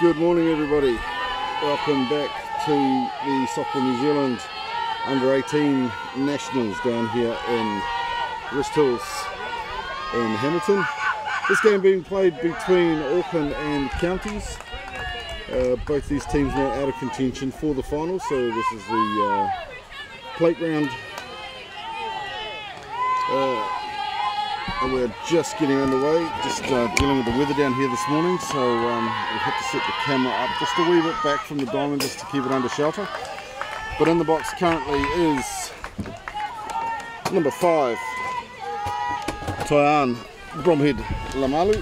Good morning everybody, welcome back to the Softball New Zealand Under-18 Nationals down here in West Hills in Hamilton. This game being played between Auckland and Counties. Both these teams now out of contention for the final, so this is the plate round. And we're just getting underway, just dealing with the weather down here this morning, so we've had to set the camera up just a wee bit back from the diamond just to keep it under shelter. But in the box currently is number 5, Taian Bromhead Lamalu.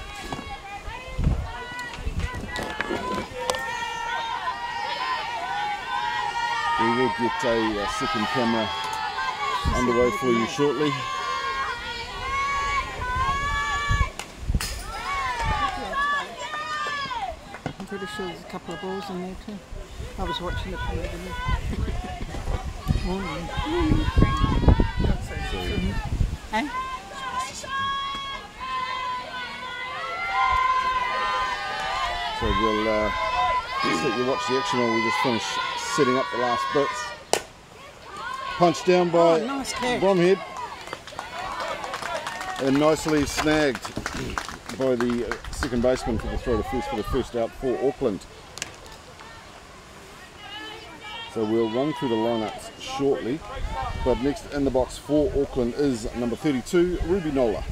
We will get a second camera underway for you shortly. I'm pretty sure there's a couple of balls in there too. I was watching it from over there. Morning. Hey? So we'll just let you watch the action while we just finish setting up the last bits. Punched down by nice Bromhead and nicely snagged by the second baseman for the throw to first for the first out for Auckland. So we'll run through the lineups shortly, but next in the box for Auckland is number 32, Ruby Nola.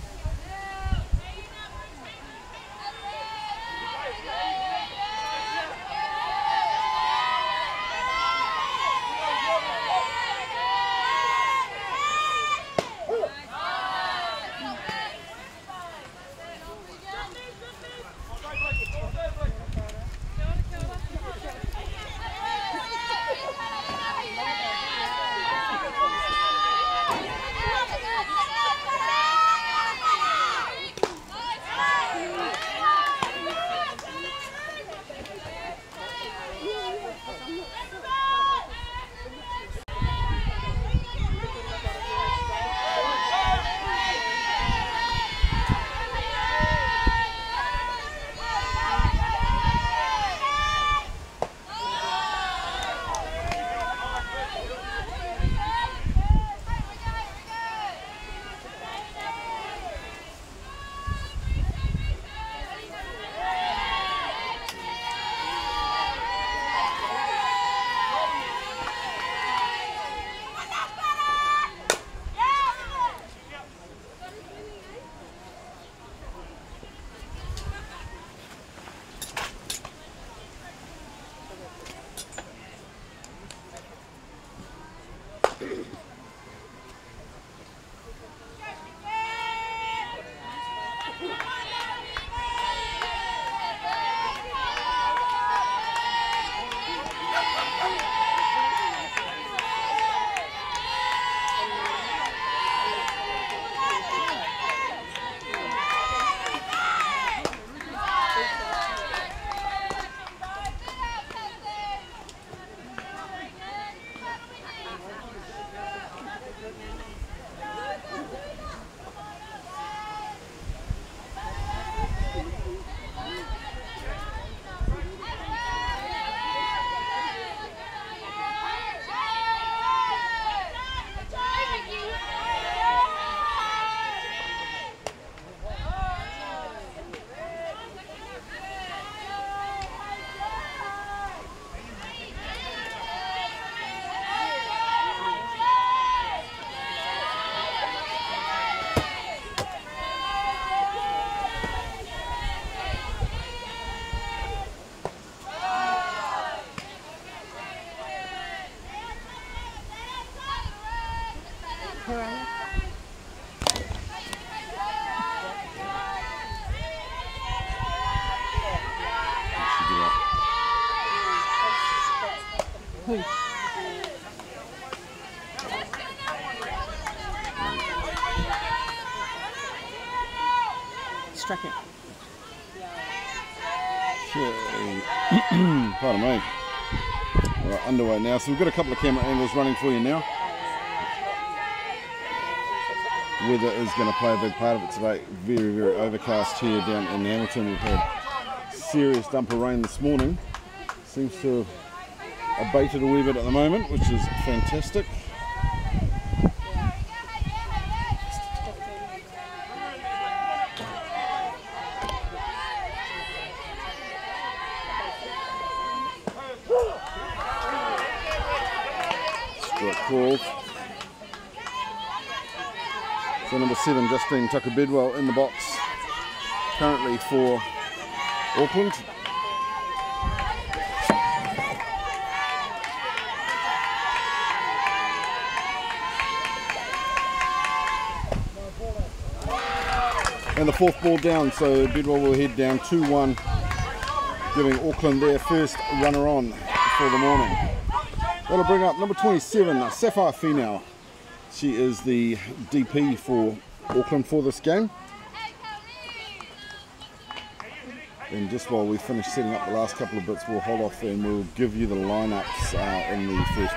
Struck it. Okay. Pardon me. Alright, underway now. So we've got a couple of camera angles running for you now. Weather is going to play a big part of it today. Very, very overcast here down in Hamilton. We've had serious dump of rain this morning. Seems to have abated a wee bit at the moment, which is fantastic. Strike called. So number 7, Justine Tucker-Bedwell in the box currently for Auckland. And the 4th ball down, so Bedwell will head down 2-1, giving Auckland their first runner on for the morning. That'll bring up number 27, Sapphire Finau. She is the DP for Auckland for this game. And just while we finish setting up the last couple of bits, we'll hold off and we'll give you the lineups in the first,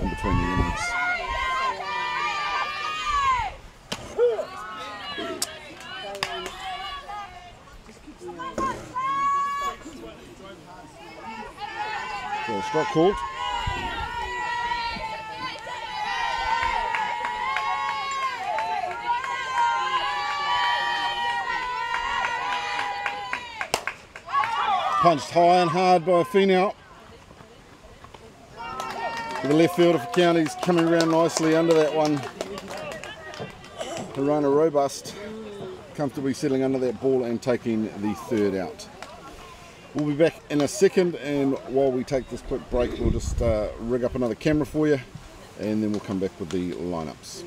in between the innings. So strike called. Punched high and hard by Finau. The left fielder for Counties coming around nicely under that one. Harana Robust comfortably settling under that ball and taking the 3rd out. We'll be back in a second, and while we take this quick break, we'll just rig up another camera for you, and then we'll come back with the lineups.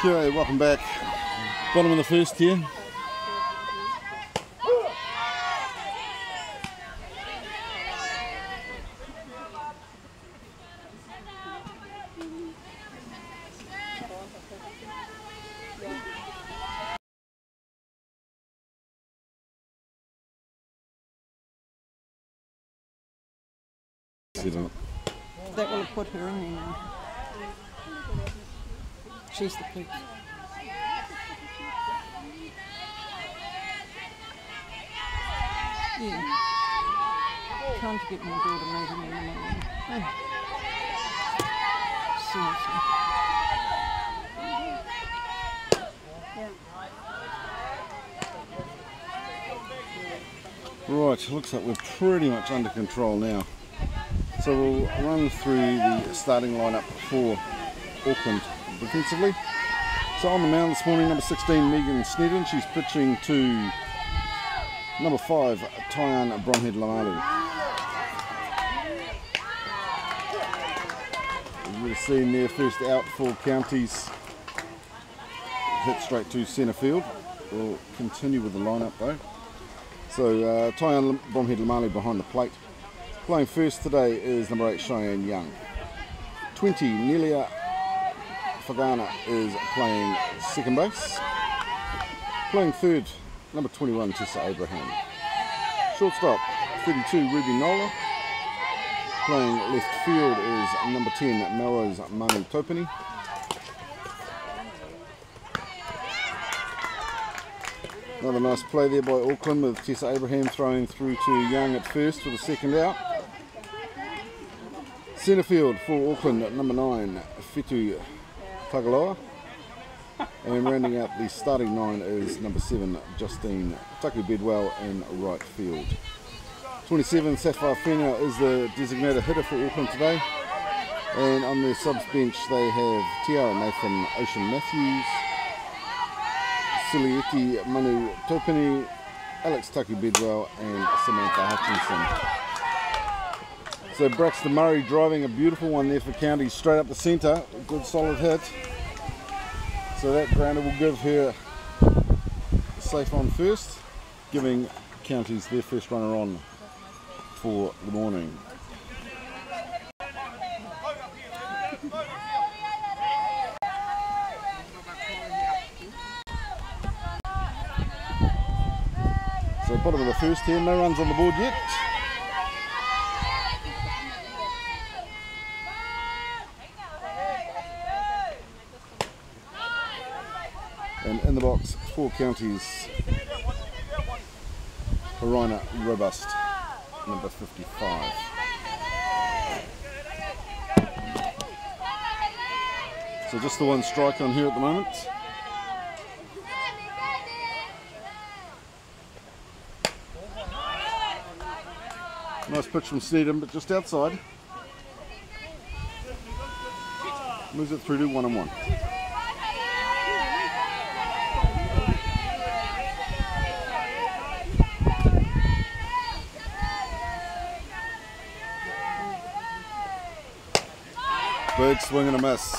Okay, welcome back. Bottom of the first here. That will have put her in there now. She's the pick. Yeah. Trying to get my daughter moving in the morning. Oh. Right, looks like we're pretty much under control now. So we'll run through the starting lineup for Auckland defensively. So on the mound this morning, number 16, Megan Snedden. She's pitching to number 5, Tyan Bromhead Lamalu. As we've seen their first out for Counties, hit straight to centre field. We'll continue with the lineup though. So Tyan Bromhead Lamalu behind the plate. Playing first today is number 8, Cheyenne Young. 20, Nelia Fagana is playing second base. Playing third, number 21, Tessa Abraham. Shortstop, 32, Ruby Nola. Playing left field is number 10, Melrose Manu Topini. Another nice play there by Auckland with Tessa Abraham throwing through to Young at first for the second out. Centre field for Auckland at number 9, Fitu Tagaloa. And rounding out the starting 9 is number 7, Justine Taku Bedwell in right field. 27, Sapphire Fena is the designated hitter for Auckland today. And on their subs bench they have Tiara Nathan Ocean Matthews, Silieti Manu Topini, Alex Taku Bedwell and Samantha Hutchinson. So Braxton Murray driving a beautiful one there for Counties straight up the centre, a good solid hit. So that grounder will give her safe on first, giving Counties their first runner on for the morning. So bottom of the first here, no runs on the board yet. And in the box, 4 Counties, Harina Robust, number 55. So just the one strike on here at the moment. Nice pitch from Sneedham, but just outside. Moves it through to 1-1. Big swing and a miss.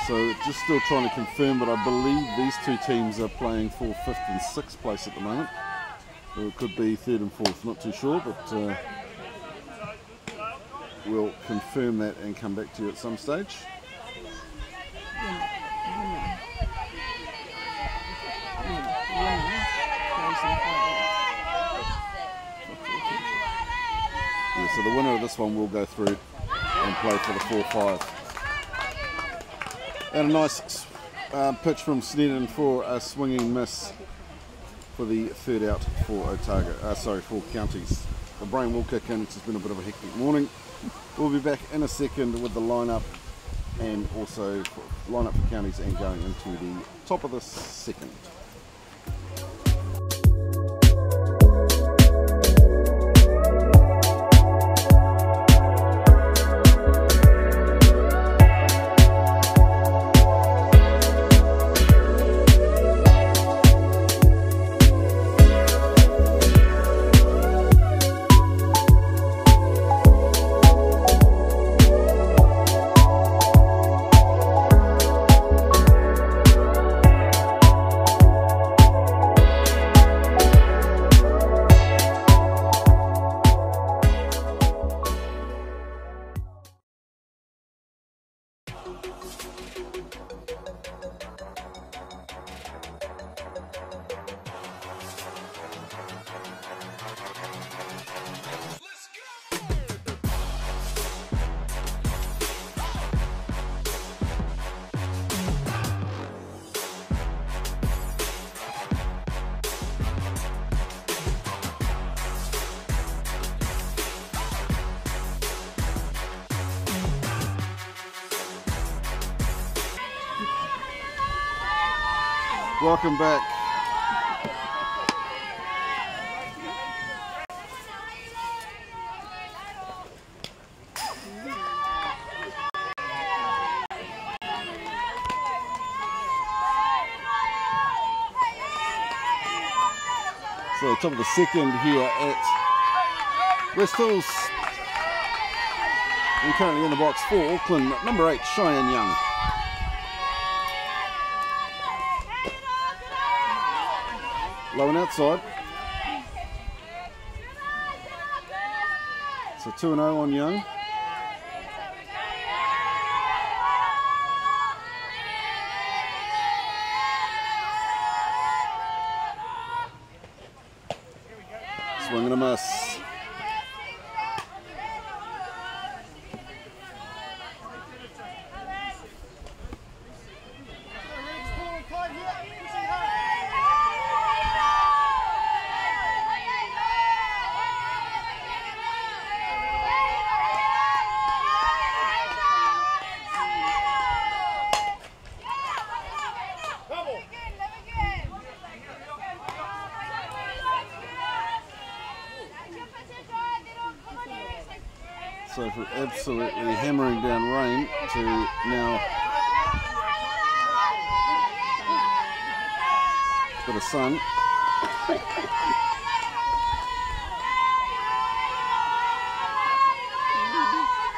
So just still trying to confirm, but I believe these two teams are playing for 5th and 6th place at the moment. Or it could be 3rd and 4th, not too sure, but we'll confirm that and come back to you at some stage. Yeah, so the winner of this one will go through and play for the 4-5. And a nice pitch from Sneddon for a swinging miss for the third out for for Counties. The brain will kick in. It's just been a bit of a hectic morning. We'll be back in a second with the lineup and also lineup for Counties and going into the top of the second. Welcome back. So top of the second here at West Hills. And currently in the box for Auckland, number 8, Cheyenne Young. Low and outside. So 2-0 on Young. Swing and a miss. So from absolutely hammering down rain to now a bit of sun.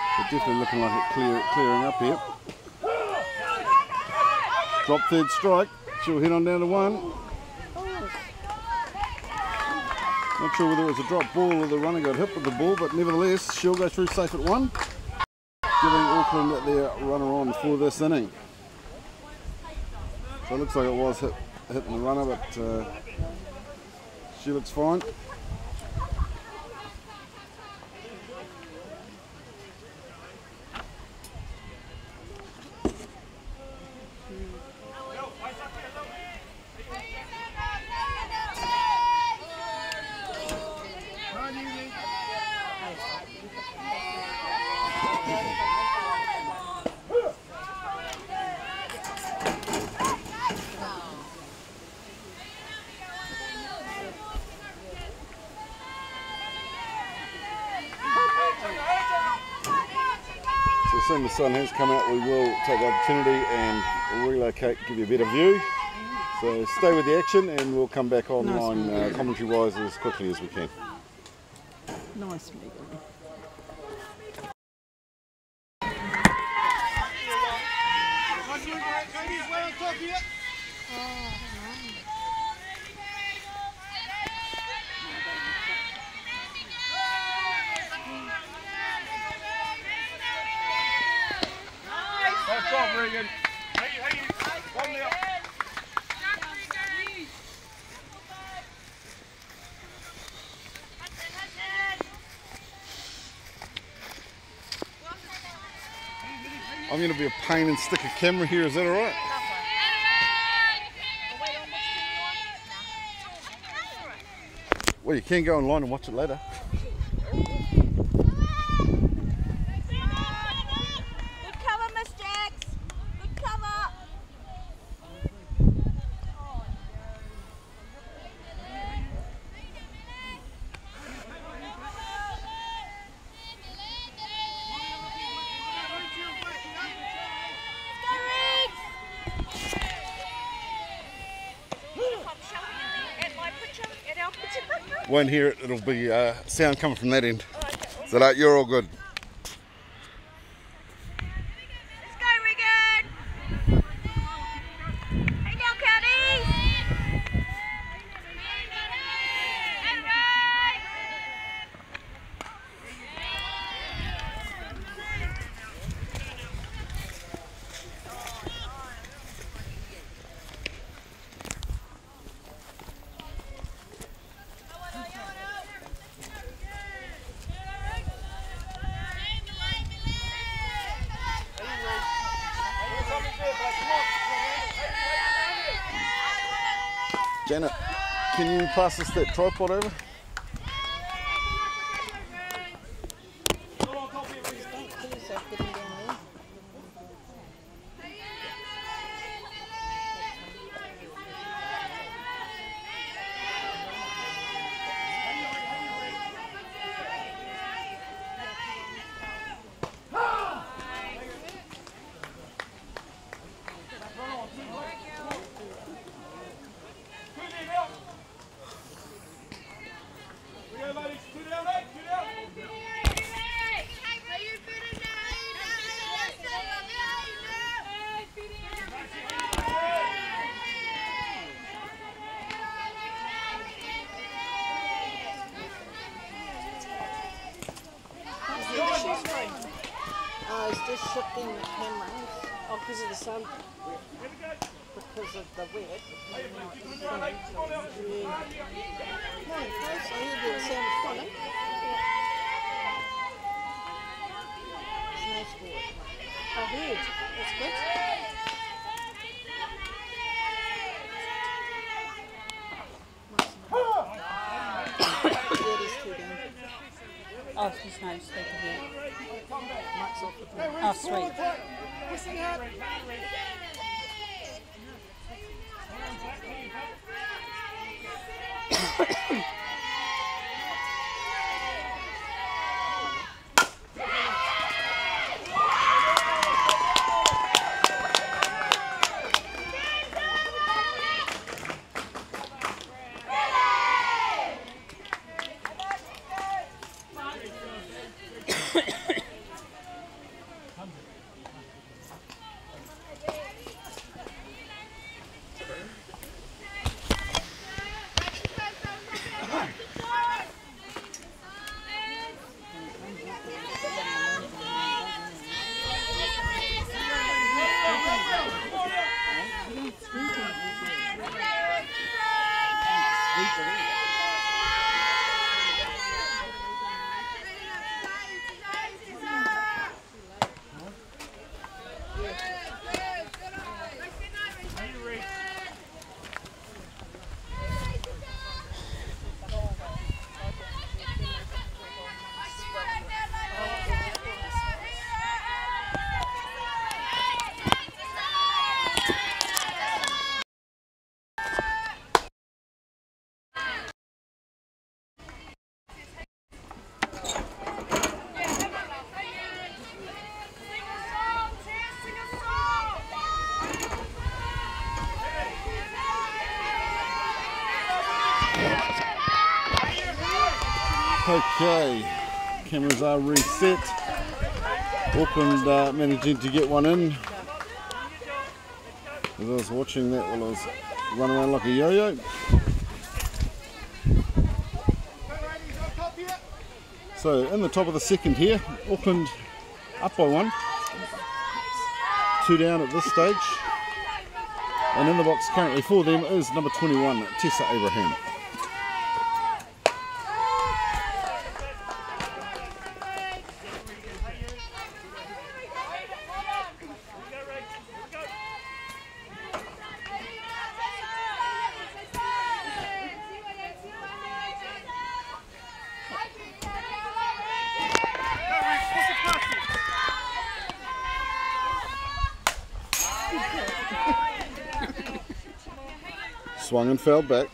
So definitely looking like it clearing up here. Drop third strike. She'll head on down to 1. Not sure whether it was a drop ball or the runner got hit with the ball, but nevertheless, she'll go through safe at 1, giving Auckland their runner on for this inning. So it looks like it was hitting the runner, but she looks fine. So as soon as the sun has come out, we will take the opportunity and relocate, give you a better view. So stay with the action and we'll come back online commentary wise as quickly as we can. Nice, Megan. Nice job, Regan. One there. I'm going to be a pain and stick a camera here, is that alright? Well, you can go online and watch it later. Won't hear it, it'll be sound coming from that end. So like, you're all good. Let's go, Regan! Hey now, Cuddy! Janet, can you pass us that tripod over? just shifting the cameras. Oh, because of the sun. Because of the wet. Come on, close. I hear the sound of fun. It's nice for it. Oh, good. That's good. Oh, there's no speaker here. Mike's off the Oh, sweet. Okay, cameras are reset. Auckland managing to get one in. As I was watching that while I was running around like a yo-yo. So in the top of the second here, Auckland up by 1. 2 down at this stage. And in the box currently for them is number 21, Tessa Abraham. Swung and fell back.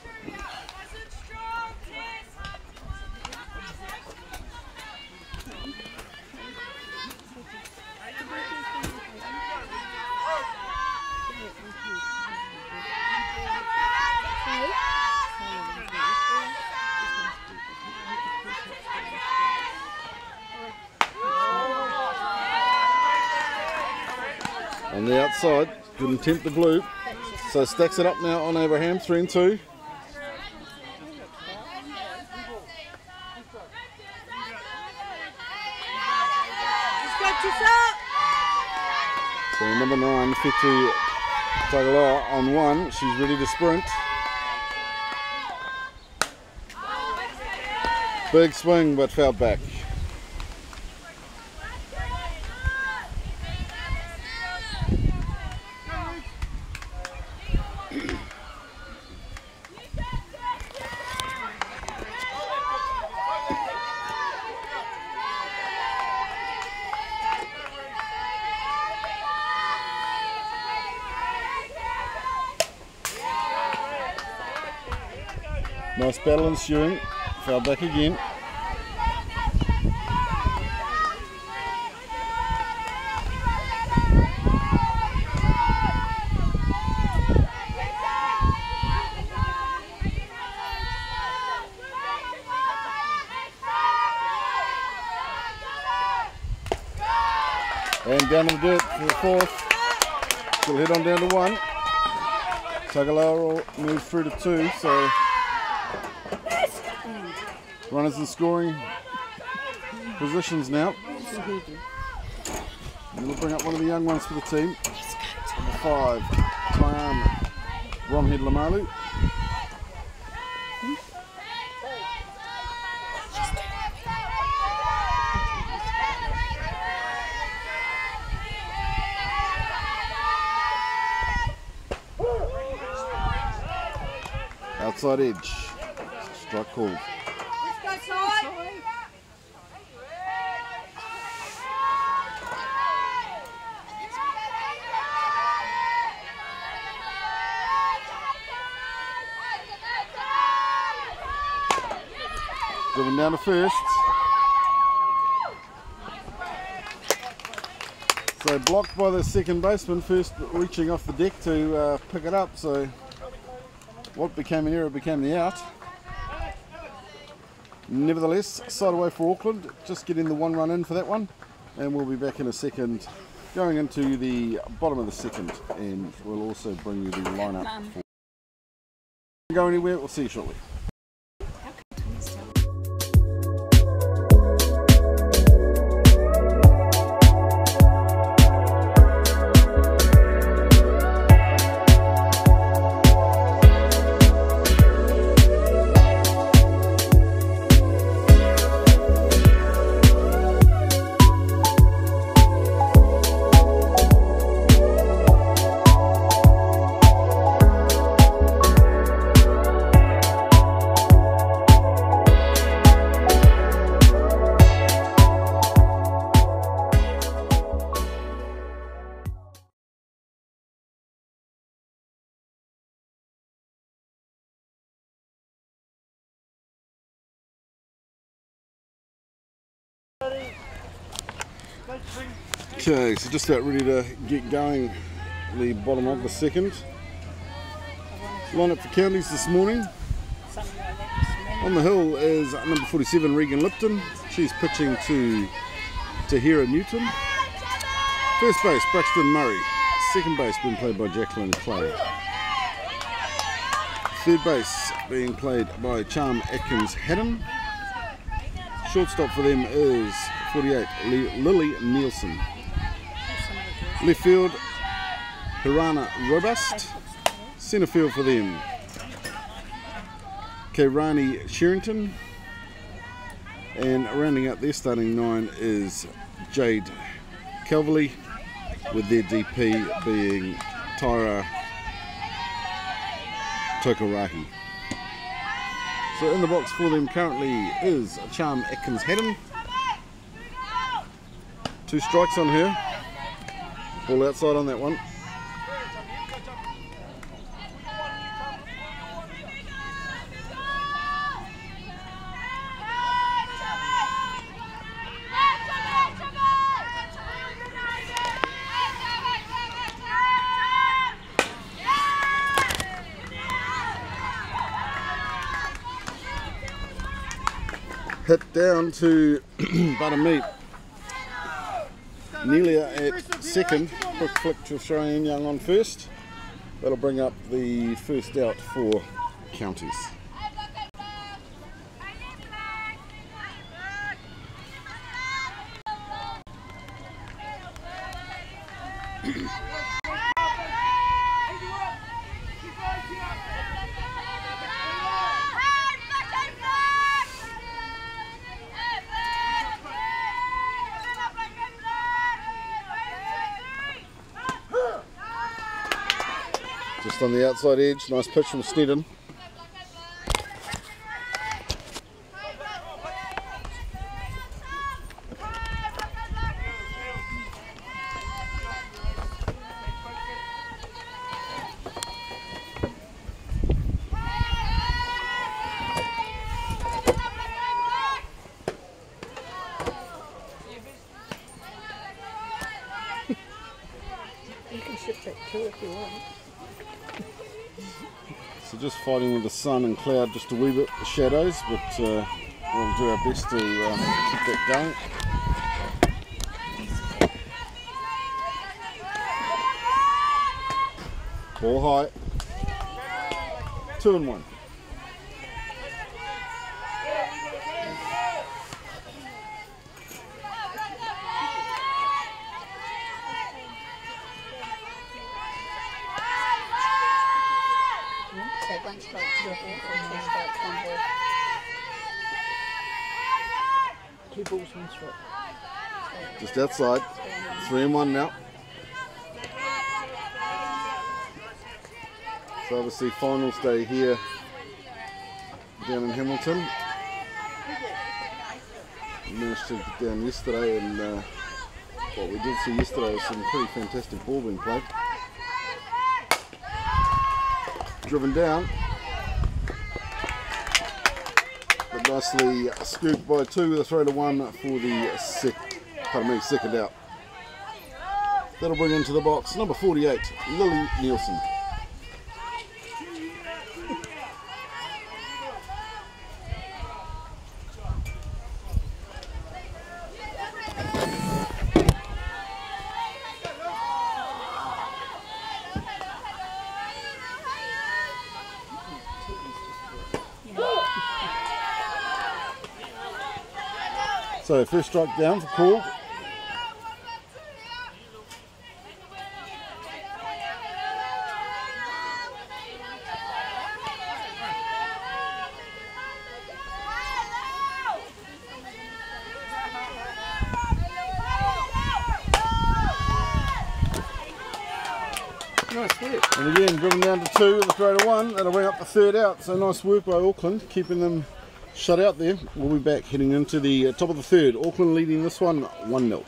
On the outside, couldn't tempt the blue. So stacks it up now on Abraham, 3 and 2. So number 9, Fitu Tagaloa on 1. She's ready to sprint. Big swing, but fouled back. Nice battle ensuing, fell back again. And down in the dirt for the 4th. She'll head on down to 1. Tagaloa will move through to 2, so runners in scoring positions now. And we'll bring up one of the young ones for the team. Number 5, Tian Romhead Lamalu. Outside edge. Strike called. Driven down to first. So blocked by the second baseman, first reaching off the deck to pick it up. So what became an error became the out. Nevertheless, side away for Auckland, just getting the 1 run in for that one. And we'll be back in a second, going into the bottom of the second. And we'll also bring you the lineup. Don't go anywhere, we'll see you shortly. Okay, so just about ready to get going the bottom of the second. Line up for counties this morning. On the hill is number 47 Regan Lipton. She's pitching to Tahira Newton. First base Braxton Murray. Second base being played by Jacqueline Clay. Third base being played by Charm Atkins Haddon. Shortstop for them is 48 Lily Nielsen. Left field Hirana Robust. Centre field for them Kairani Sherrington. And rounding out their starting 9 is Jade Calverley, with their DP being Tyra Tokorahi. So in the box for them currently is Charm Atkins Haddon. 2 strikes on her. Ball outside on that one. Hit down to Buttermeat. Nelia at second, quick flick to Cheyenne Young on first. That'll bring up the first out for counties. Just on the outside edge, nice pitch from Sneddon. You can shift that too if you want. So just fighting with the sun and cloud just a wee bit, the shadows, but we'll do our best to keep that going. Ball high. 2-1. Two strikes, one ball. 2 balls, 1 strike. Just outside. 3-1 now. So obviously finals day here down in Hamilton. Managed to get down yesterday, and what we did see yesterday was some pretty fantastic ball being played. Driven down, but nicely scooped by 2 with a throw to 1 for the second out. That'll bring into the box number 48, Lily Nielsen. So first strike down for Paul. Nice work. And again, driven down to 2 with a throw to 1. That'll bring up the third out. So nice work by Auckland, keeping them shut out there. We'll be back heading into the top of the third. Auckland leading this one 1-0.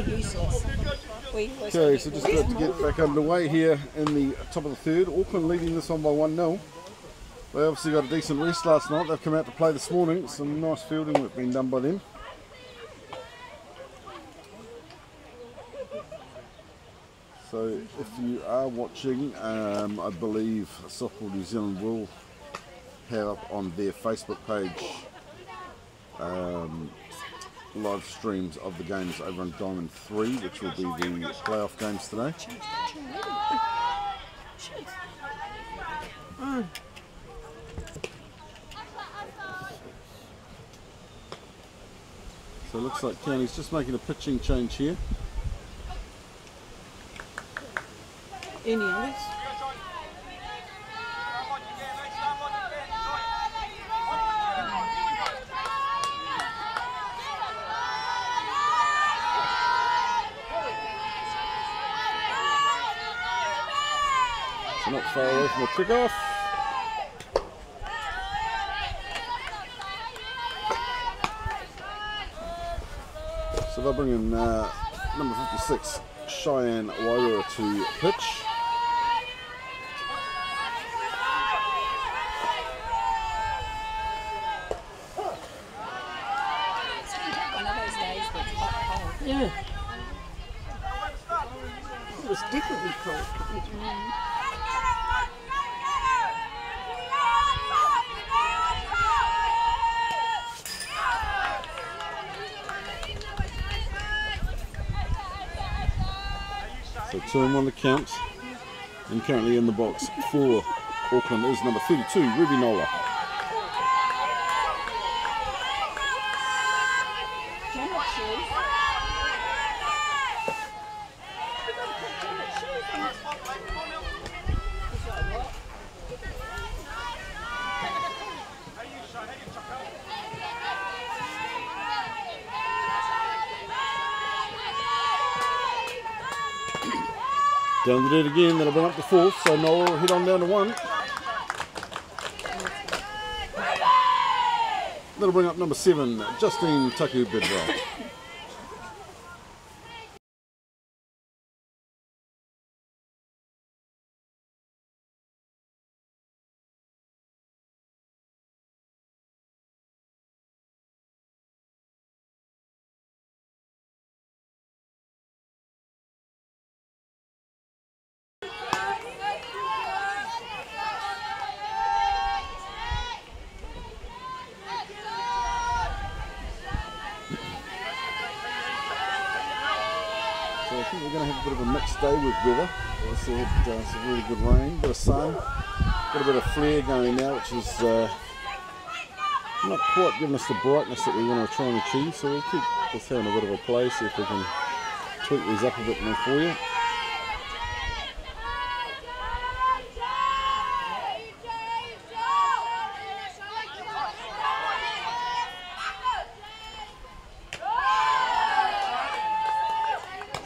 Useless. Okay, so just about to get back underway here in the top of the third. Auckland leading this one by 1-0. They obviously got a decent rest last night. They've come out to play this morning. Some nice fielding work being done by them. So if you are watching, I believe Softball New Zealand will have up on their Facebook page live streams of the games over on Diamond 3, which will be the playoff games today. So it looks like County's just making a pitching change here. Any others? So not far away from the kickoff. So they'll bring in number 56, Cheyenne Wairua to pitch. One of those days that's hot cold. Yeah. It was definitely cold. So 2-1 on the count, and currently in the box for Auckland is number 32, Ruby Nola. Do you have shoes? Down the dirt again, that'll bring up the fourth, so Noel will head on down to one. That'll bring up number 7, Justine Taku Bidwell. So I think we're going to have a bit of a mixed day with weather. Obviously we had some really good rain, bit of sun, got a bit of flare going now, which is not quite giving us the brightness that we want to try and achieve. So we'll keep this having a bit of a play, see if we can tweak these up a bit more for you.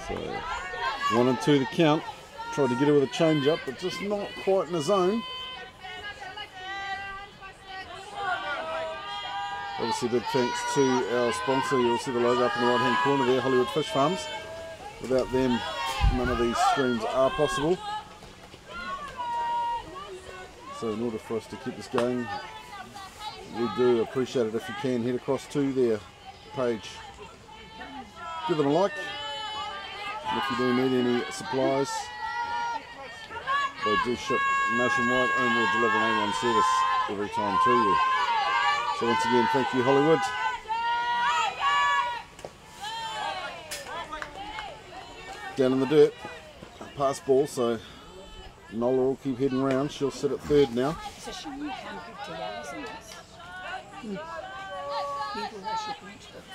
So 1 and 2 the count. Tried to get her with a change up, but just not quite in the zone. Obviously big thanks to our sponsor. You'll see the logo up in the right hand corner there, Hollywood Fish Farms. Without them, none of these streams are possible. So in order for us to keep this going, we do appreciate it if you can head across to their page. Give them a like. And if you do need any supplies, they do ship nationwide and will deliver an A1 service every time to you. So once again, thank you Hollywood. Down in the dirt, pass ball, so Nola will keep heading round. She'll sit at third now. It's a shame you can't put together, isn't it? People worship rituals.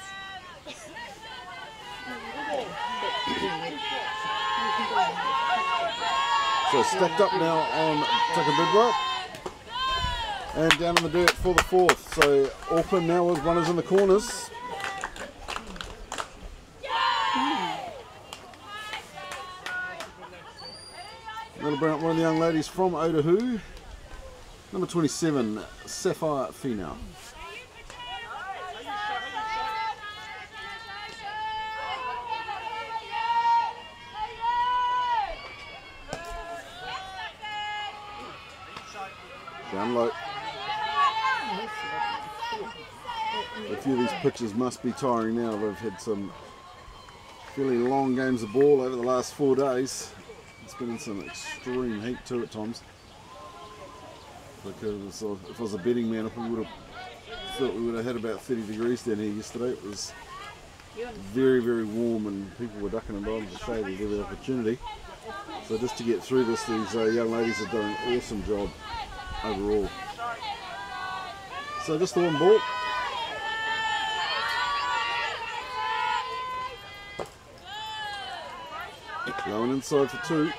So stacked up now on Tucker Bidwell. And down in the dirt for the fourth. So Auckland now with runners in the corners. That'll bring up one of the young ladies from Otahu. Number 27, Sapphire Female. Down low. A few of these pitches must be tiring now. They've had some fairly long games of ball over the last 4 days. It's been in some extreme heat too at times. Because if I was a betting man, I probably would have thought we would have had about 30 degrees down here yesterday. It was very, very warm and people were ducking and diving to shade at every opportunity. So just to get through this, these young ladies have done an awesome job overall. So just the one ball. Going inside for 2.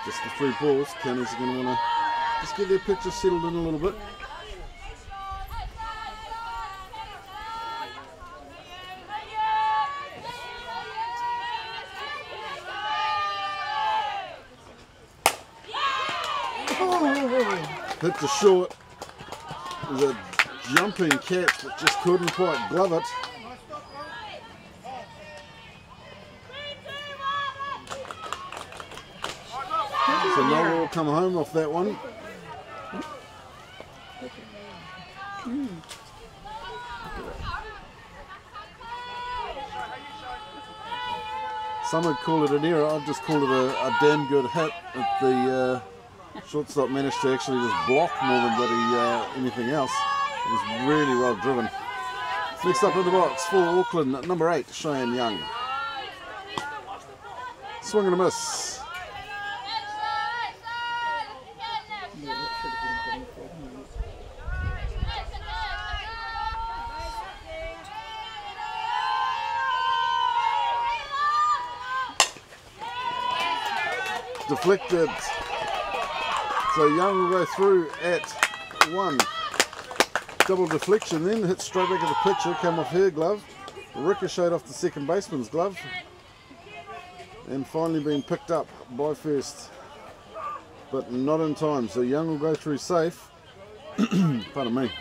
Just the 3 balls. Counties are going to want to just get their picture settled in a little bit. Hit the short. There's a jumping catch that just couldn't quite glove it. So Noel will come home off that one. Some would call it an error. I've just called it a damn good hit. The shortstop managed to actually just block more than bloody anything else. It was really well driven. Next up in the box for Auckland, number 8, Cheyenne Young. Swing and a miss. deflected. So Young will go through at 1. Double deflection then, hit straight back at the pitcher, came off her glove, ricocheted off the second baseman's glove, and finally been picked up by first, but not in time. So Young will go through safe. Pardon me.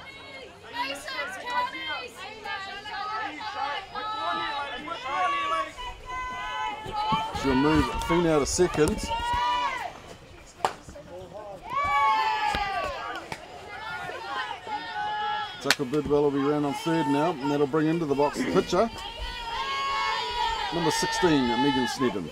She'll move Fina to second. Tucker Bidwell will be round on third now, and that'll bring into the box the pitcher, number 16, Megan Snedden.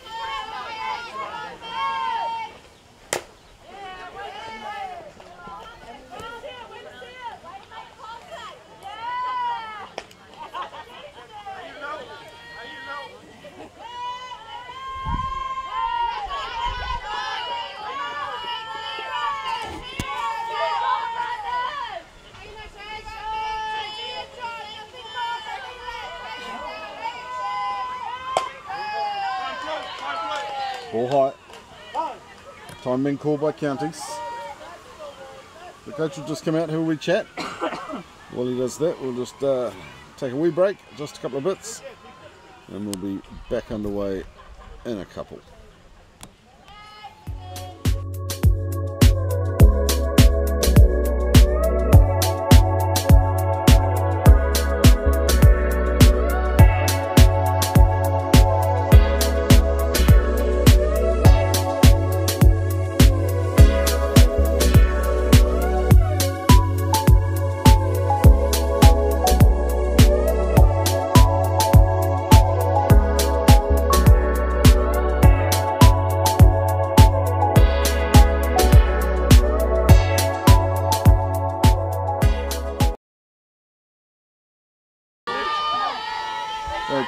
Ball high. Time being called by counties. The coach will just come out here, we chat. While he does that, we'll just take a wee break, just a couple of bits, and we'll be back underway in a couple.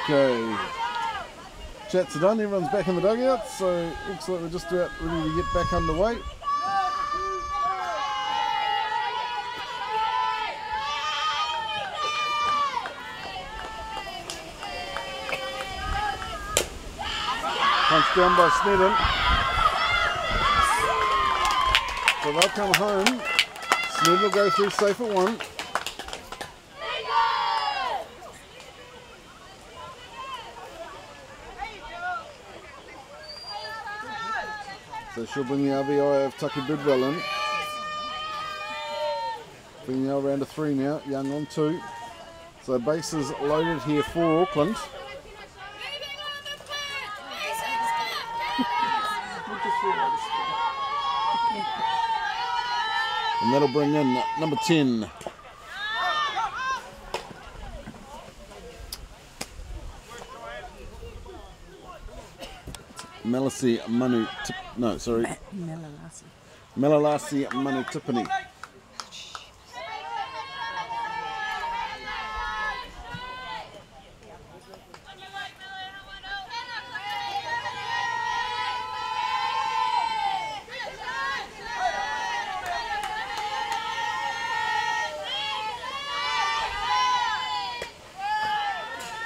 Okay, chats are done, everyone's back in the dugout, so looks like we're just about ready to get back underway. Punch down by Snedden. So they'll come home. Snedden will go through safe at 1. So she'll bring the RBI of Tucker Bidwell in. Bring the round to 3 now, Young on 2. So bases loaded here for Auckland. And that'll bring in number 10. Melalasi Manu, no, sorry. Melalasi Manu Tipani.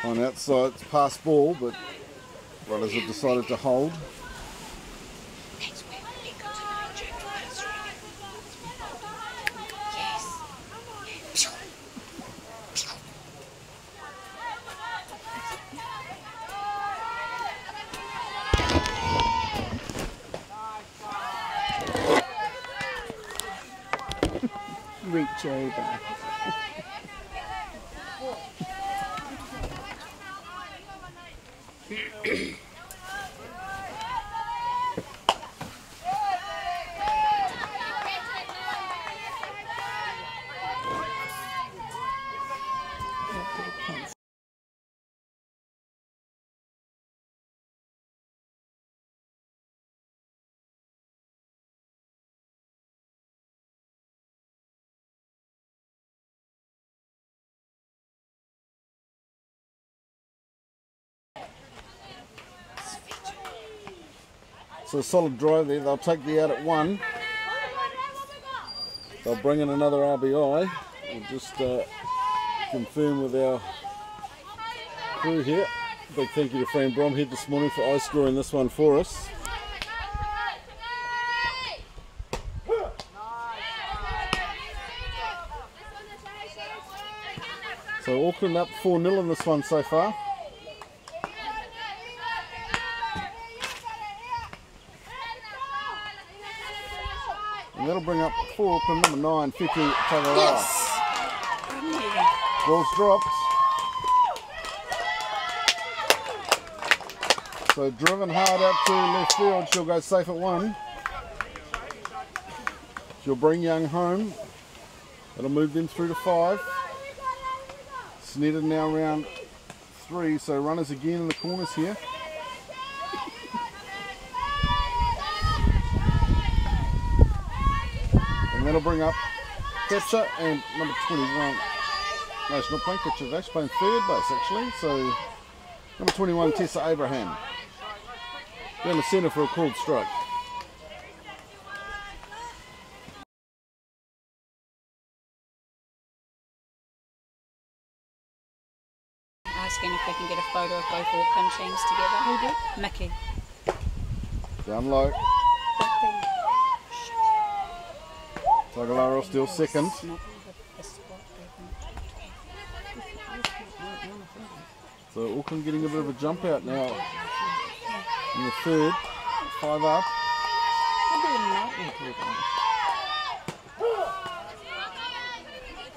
On outside, it's pass ball, but Runners have decided to hold. Reach over. So a solid drive there. They'll take the out at 1. They'll bring in another RBI. We'll just confirm with our crew here. Big thank you to Fran Bromhead this morning for eye scoring this one for us. So Auckland up 4-0 in this one so far. And that'll bring up for Auckland number 9, Whitu Tagaroa. Yes! Ball's dropped. So driven hard out to left field. She'll go safe at 1. She'll bring Young home. That'll move them through to 5. Snedded now around 3, so runners again in the corners here. And that'll bring up Catcher and number 21. No, she's not playing Catcher today, she's playing third base actually. So number 21, Tessa Abraham. Down the centre for a called strike. Asking if we can get a photo of both Auckland teams together. Who did? Mickey. Down low. Tagaroa still second. So Auckland getting a bit of a jump out now in the third. 5 up.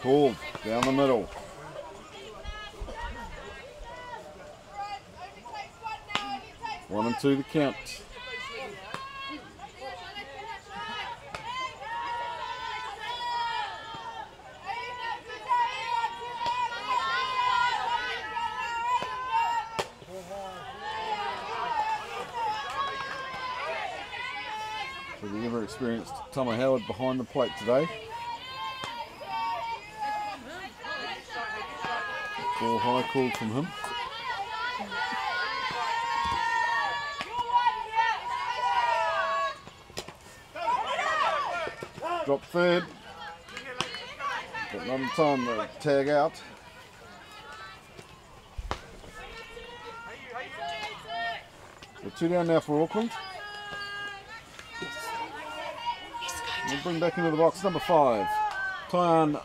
Called down the middle. One and 2 to count. So the ever experienced Tama Howard behind the plate today. Ball high called from him. Drop third, but not in time to tag out. So 2 down now for Auckland. We'll bring back into the box number 5, Tyan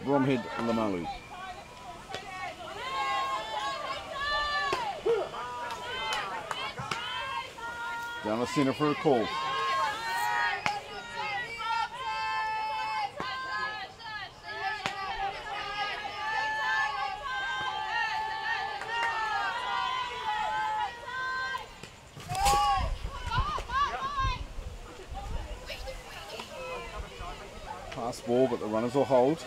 Bromhead Lamalu. Down the centre for a call. Pass ball, but the runners will hold.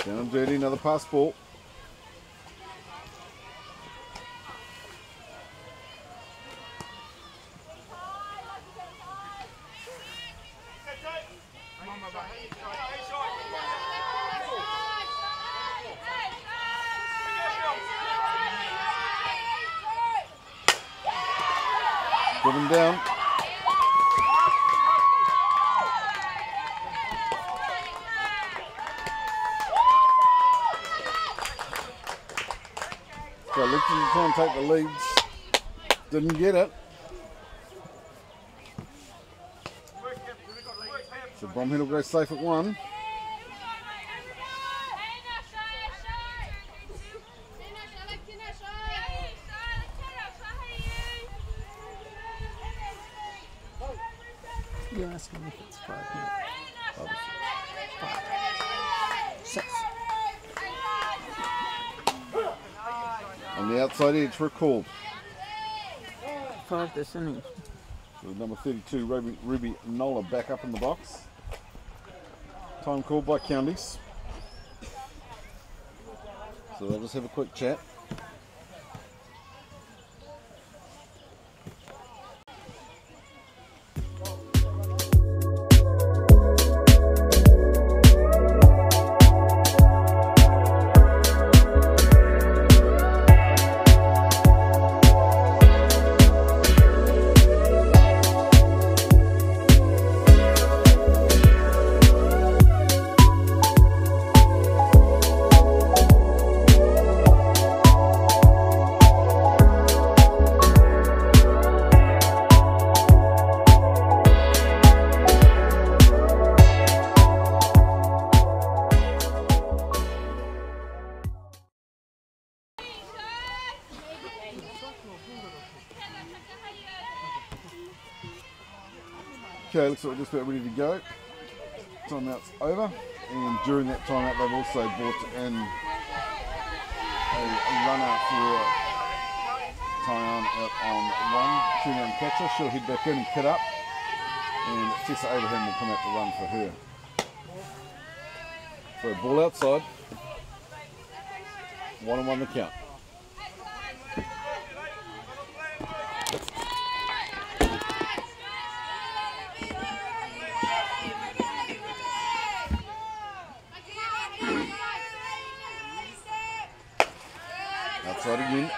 Down and dirty, another pass ball. Driven down. So Lipton to try and take the leads. Didn't get it. So Bromhead will go safe at 1. You're asking if it's 5 minutes. 6. On the outside edge for a call. 5 this inning. So number 32, Ruby Nola, back up in the box. Time called by Counties. So they'll just have a quick chat. Okay, looks like we're just about ready to go. Timeout's over, and during that timeout they've also brought in a runner for Tyon out on one, turn-on catcher. She'll head back in and kit up, and Tessa Abraham will come out to run for her. So ball outside, 1-1 the count. Outside again.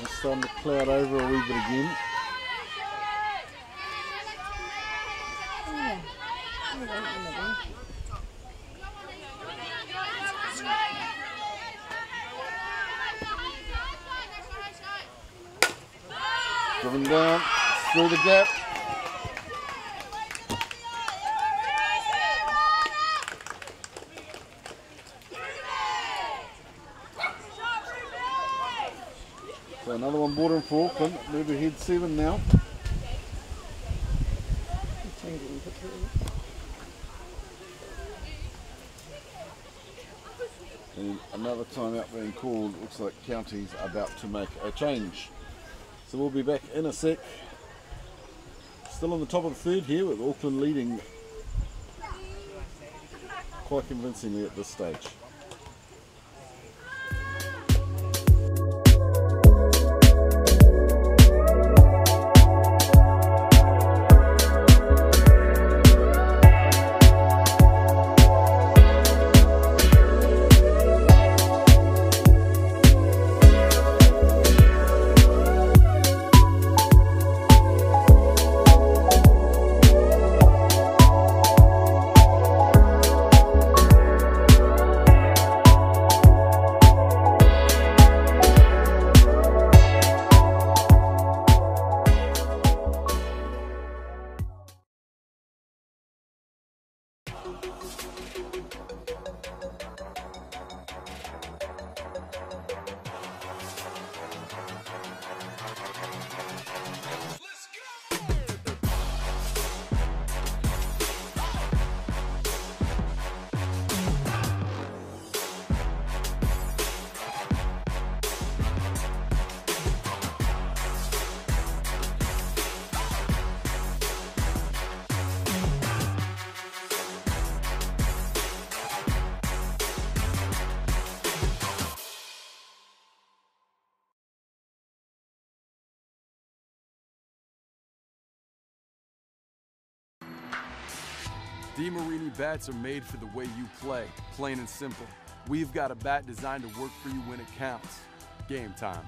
It's starting to cloud over a wee bit again. Driven down, through the gap. So another one brought in for Auckland. Move ahead 7 now. And another timeout being called. Looks like County's about to make a change. So we'll be back in a sec. Still on the top of the third here with Auckland leading quite convincingly at this stage. DeMarini bats are made for the way you play, plain and simple. We've got a bat designed to work for you when it counts. Game time.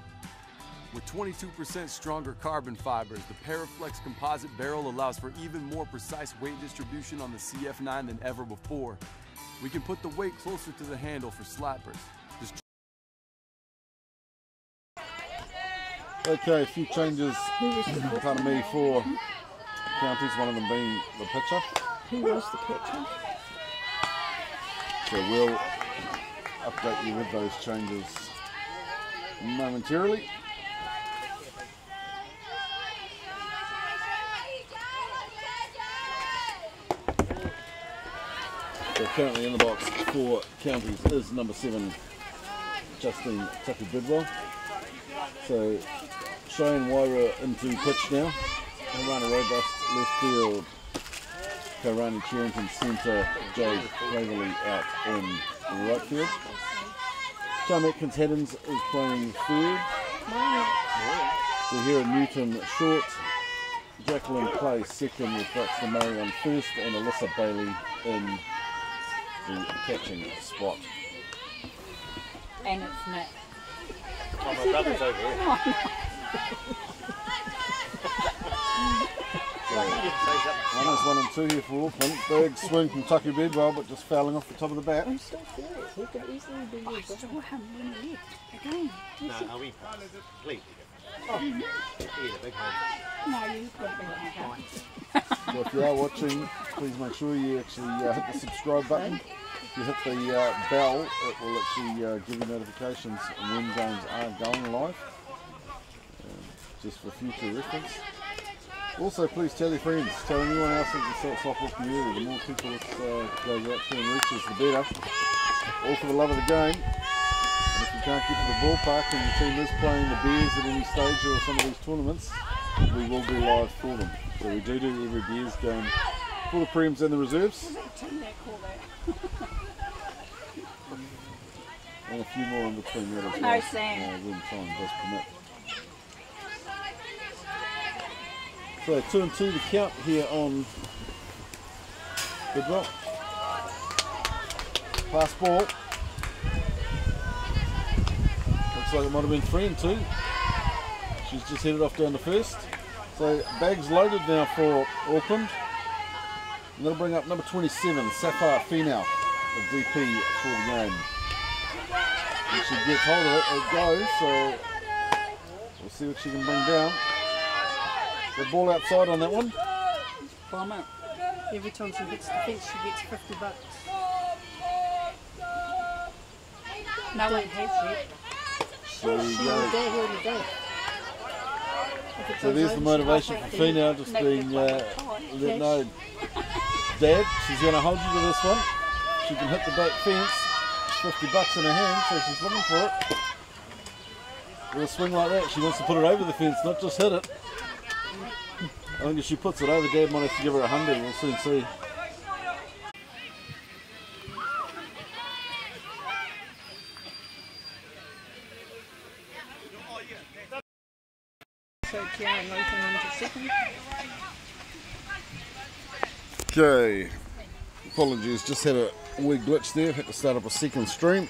With 22% stronger carbon fibers, the Paraflex composite barrel allows for even more precise weight distribution on the CF9 than ever before. We can put the weight closer to the handle for slappers. Okay, a few changes, pardon me, for Counties, one of them being the pitcher. Who was the catcher? So we'll update you with those changes momentarily. So currently in the box for Counties is number 7, Justine Tucker Bidwell. So Shane Waira into pitch now. Harana Robust left field. Karani Cherrington centre, Jade Waverley out in right field. Tom Atkins Haddons is playing third. Zahira Newton short. Jacqueline Clay second with Braxton Murray on first, and Alyssa Bailey in the catching spot. And it's Nick. Oh, my brother's over here. Runners 1 and 2 here for Auckland. Big swing from Tucky Bedwell, but just fouling off the top of the bat. I'm still serious. He could easily be I still haven't won yet. Again. No, are we completely different? No, you could be okay. So if you are watching, please make sure you actually hit the subscribe button. If you hit the bell, it will actually give you notifications when games are going live, just for future reference. Also, please tell your friends, tell anyone else in the softball community. The more people it goes out to and reaches, the better. All for the love of the game. And if you can't get to the ballpark and your team is playing the Bears at any stage or some of these tournaments, we will be live for them. So we do every Bears game for the prems and the reserves. And a few more in between that as well. No, Sam. When time does permit. So 2-2 the count here on Bidrock. Pass ball. Looks like it might have been 3-2. She's just headed off down to first. So bags loaded now for Auckland. And that'll bring up number 27, Sapphire Finau, a DP for the game. If she gets hold of it, it goes. So we'll see what she can bring down. The ball outside on that one. Bomb out. Every time she hits the fence, she gets $50. No one has yet. So there you go. Every day. So there's the motivation for Finau, just being let know, Dad, she's going to hold you to this one. She can hit the back fence. $50 in her hand, so she's looking for it. With a swing like that, she wants to put it over the fence, not just hit it. I think if she puts it over, Dad might have to give her 100. We'll soon see. So Kiara Leighton on to second. Okay. Apologies, just had a wee glitch there. Had to start up a second stream.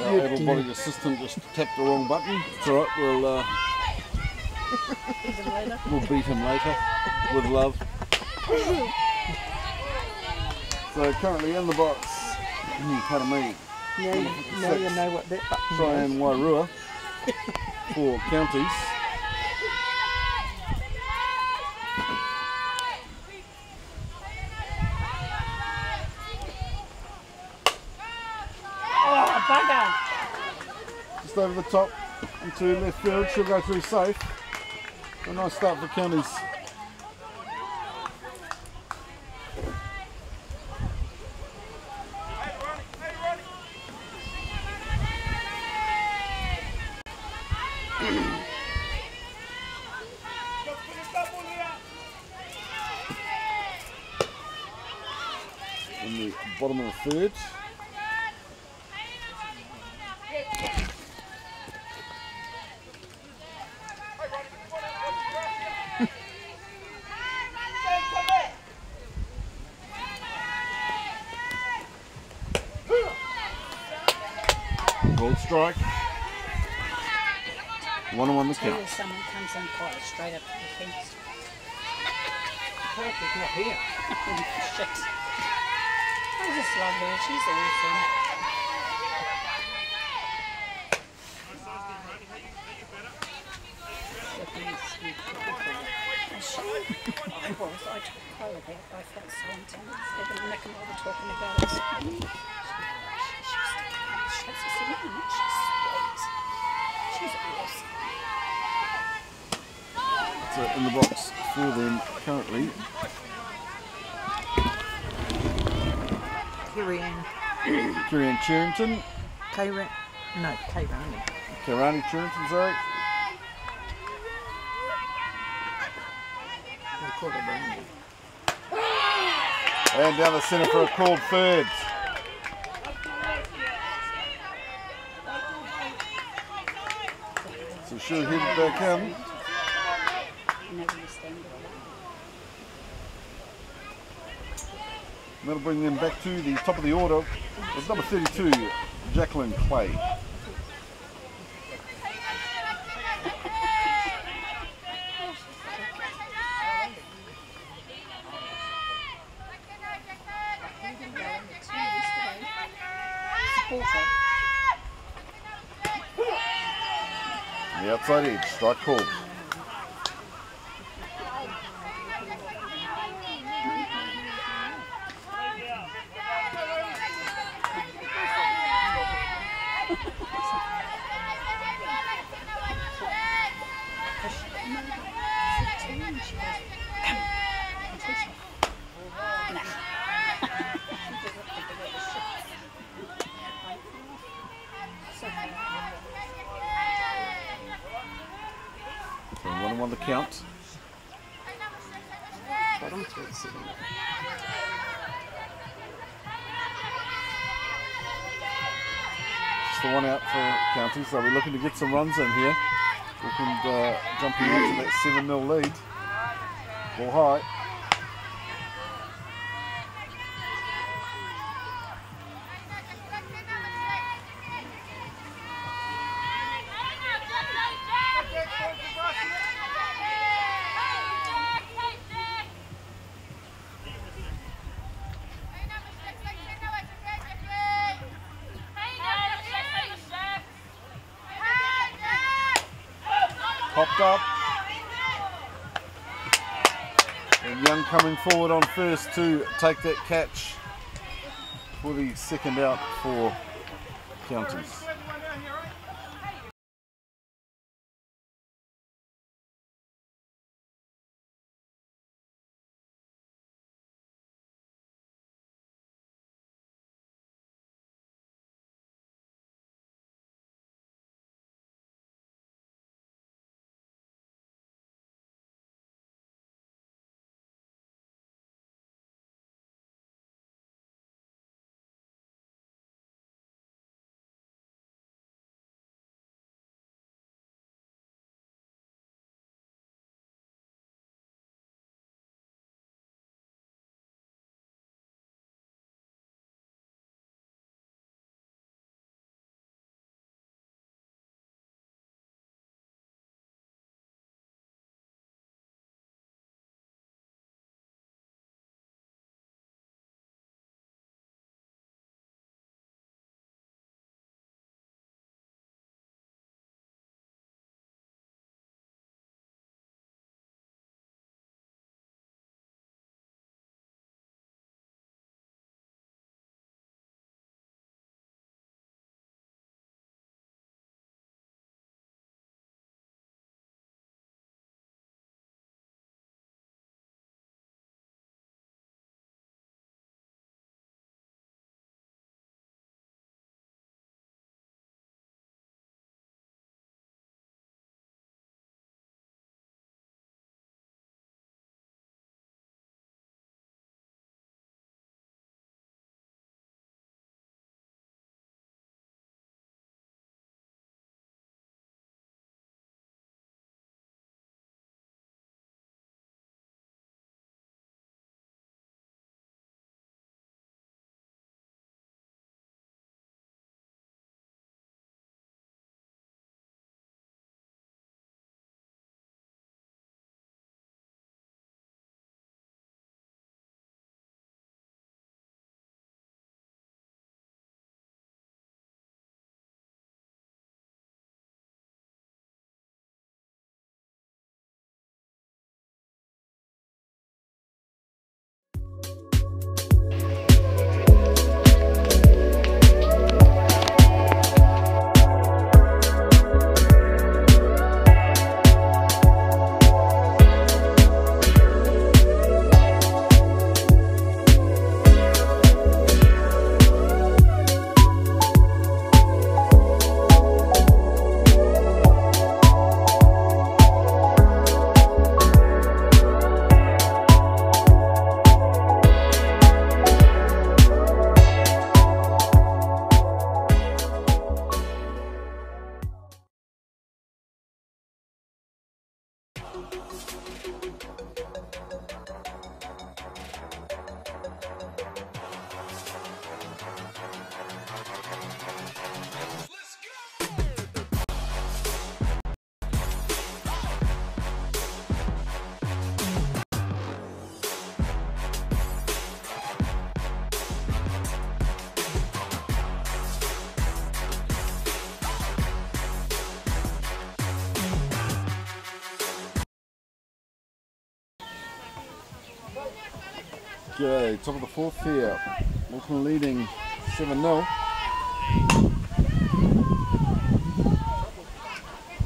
Our able-bodied assistant just tapped the wrong button. It's alright, we'll beat him later with love. So currently in the box, pardon me, Now you know what that button Tryon Wairua for counties. Oh, bugger! Just over the top into left field, she'll go through safe. A nice start for counties. In the bottom of the third. Ball strike. 1-1 the count. Someone comes in quite straight up to the fence. She's not here. Shit. I just love her. She's awesome. I was. I took a photo of that. I felt so intense. Nick and I were talking about it. She's sweet. She's awesome. So in the box for them currently. Kieran Cherrington. Kairani Cherrington, sorry. And down the centre for a called third. So she'll head back in. That'll bring them back to the top of the order. It's number 32, Jacqueline Clay. outside edge, strike call. So 1-1 the count. Bottom 3-7. Just the one out for County, so we're looking to get some runs in here. Looking jumping out to that 7-0 lead. Ball high. Popped up. And Young coming forward on first to take that catch for the second out for Counties. Okay, top of the fourth here. Auckland leading 7-0.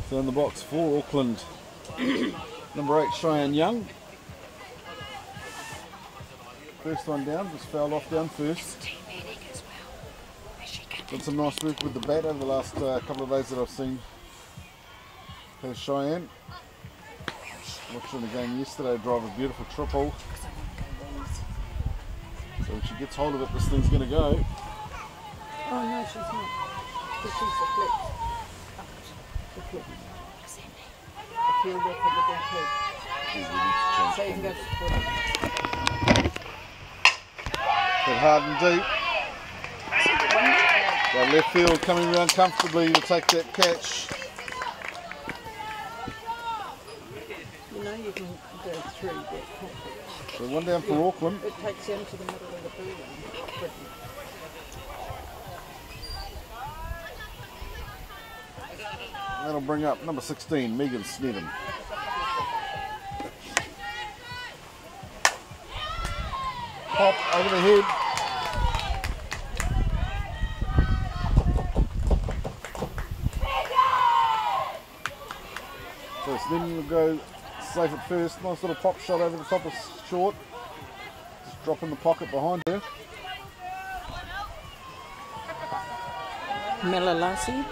So in the box for Auckland, number 8, Cheyenne Young. First one down, just fouled off down first. Done some nice work with the bat over the last couple of days that I've seen. Has Cheyenne. Watching the game yesterday, drive a beautiful triple. So when she gets hold of it, this thing's going to go. Oh no, she's not. Because she's the flip. The flip. A fielder for the big head. So you can go to the corner. Hit hard and deep. Got left field coming around comfortably to take that catch. You know you can go through that catch. So one down for Auckland. It takes you into the middle of the building. That'll bring up number 16, Megan Snedden. Pop over the head. So Snedden will go safe at first. Nice little pop shot over the top of short. Just drop in the pocket behind her. Melalasi.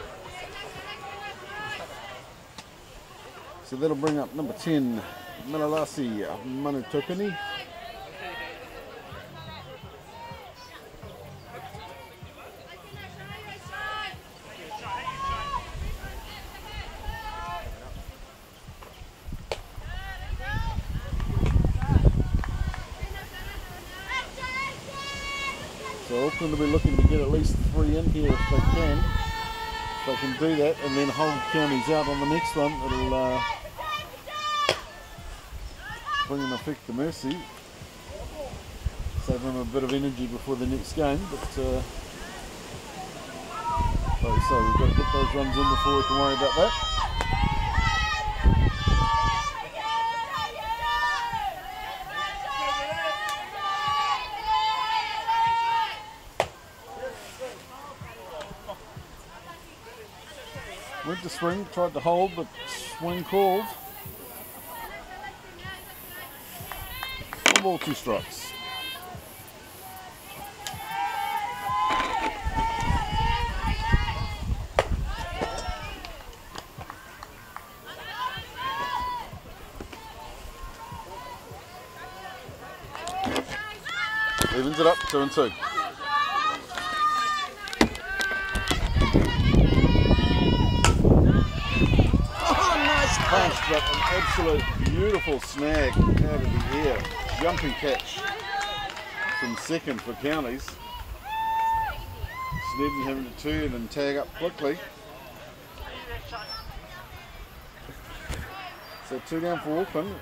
So that'll bring up number 10, Melalasi Manutokini. So Auckland will be looking to get at least 3 in here if they can. If they can do that and then hold counties out on the next one, it'll bring in effect the mercy. Save them a bit of energy before the next game, but like I say, we've got to get those runs in before we can worry about that. Went to swing, tried to hold, but swing called. 1 ball, 2 strikes. Evens it up, 2-2. Punched up an absolute beautiful snag out of the air. Jumping catch from second for counties. Snedden having to turn and tag up quickly. So 2 down for Auckland.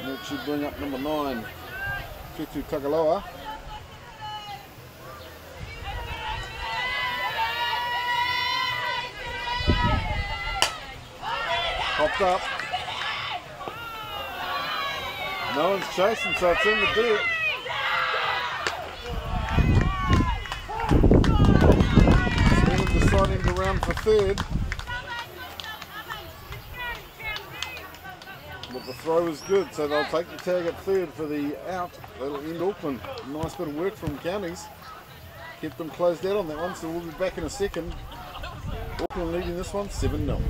And that should bring up number 9, Ketu Tagaloa. Popped up. No one's chasing, so it's in the dirt. Snedden deciding to round for third. But the throw is good, so they'll take the tag at third for the out. That'll end Auckland. Nice bit of work from counties. Kept them closed out on that one, so we'll be back in a second. Auckland leading this one 7-0.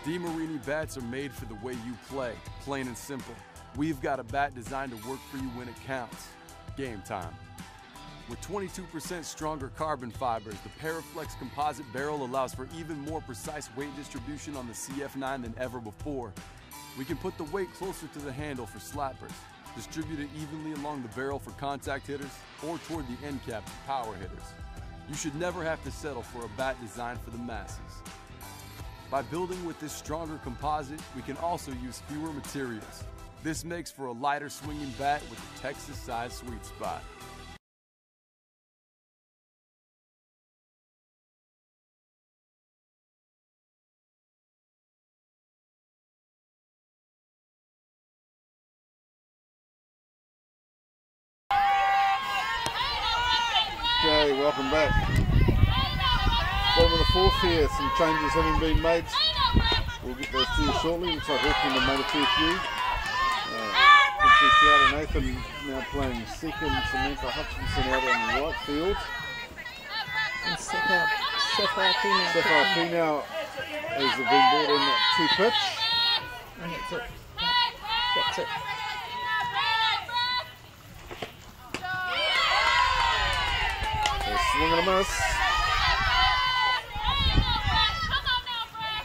DeMarini bats are made for the way you play, plain and simple. We've got a bat designed to work for you when it counts. Game time. With 22% stronger carbon fibers, the Paraflex composite barrel allows for even more precise weight distribution on the CF9 than ever before. We can put the weight closer to the handle for slappers, distribute it evenly along the barrel for contact hitters, or toward the end cap for power hitters. You should never have to settle for a bat designed for the masses. By building with this stronger composite, we can also use fewer materials. This makes for a lighter swinging bat with a Texas-sized sweet spot. Okay, welcome back. Bottom of the fourth here, some changes having been made. We'll get those to you shortly. Looks like Auckland have made a fair few. Nathan now playing second, Samantha Hutchinson out on the right field. And Sapphire P now has been brought in to pitch. And that's it. That's it. Swing and a miss.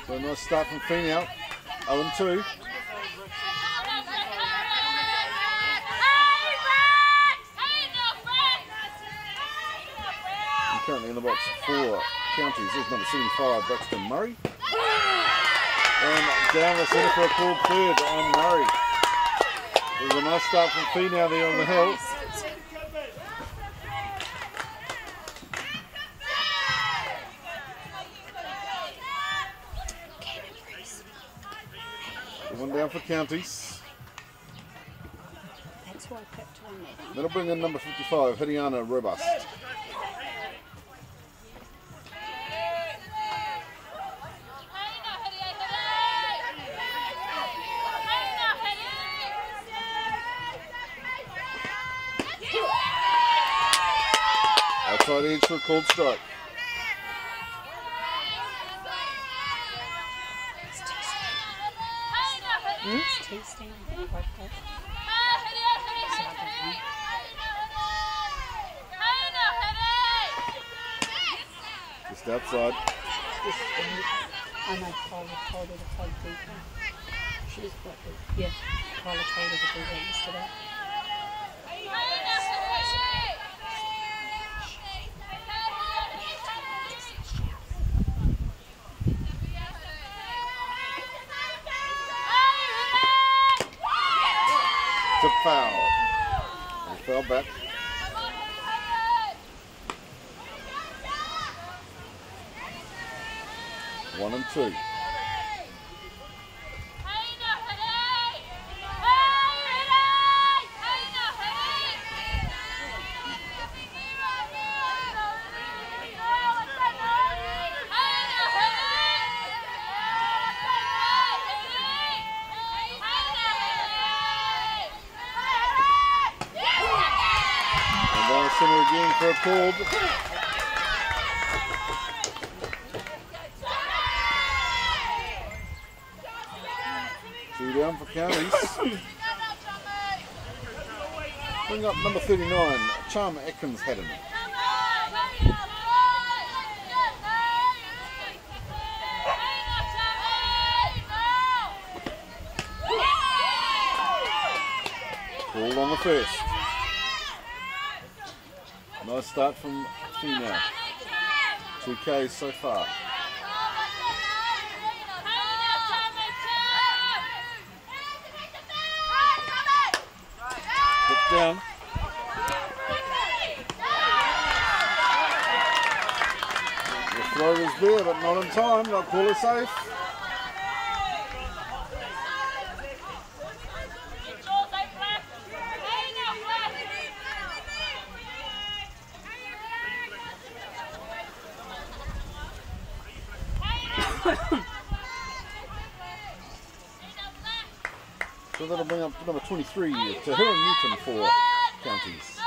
So a nice start from Fee now. 0-2. And currently in the box for Counties is number 75, Braxton Murray. And down the centre for a called third on Murray. There's a nice start from Fee now there on the hill. One down for Counties. That's why I picked one there. That'll bring in number 55, Hidiana Robust. Outside edge for a called strike. It's tasting. Just outside. I know Carla told her to plug deeper. She's quite good. Yeah, Carla told her to do that yesterday. To foul. He fell back. One and two. Center again for a called. Two down for Counties. Bring up number 39, Charm Atkins Haddon. Called on the first. Nice start from Fee 2 Ks so far. Put down. The throw is there, but not in time. They'll call it safe. So that'll bring up number 23 to Helen Newton for Counties.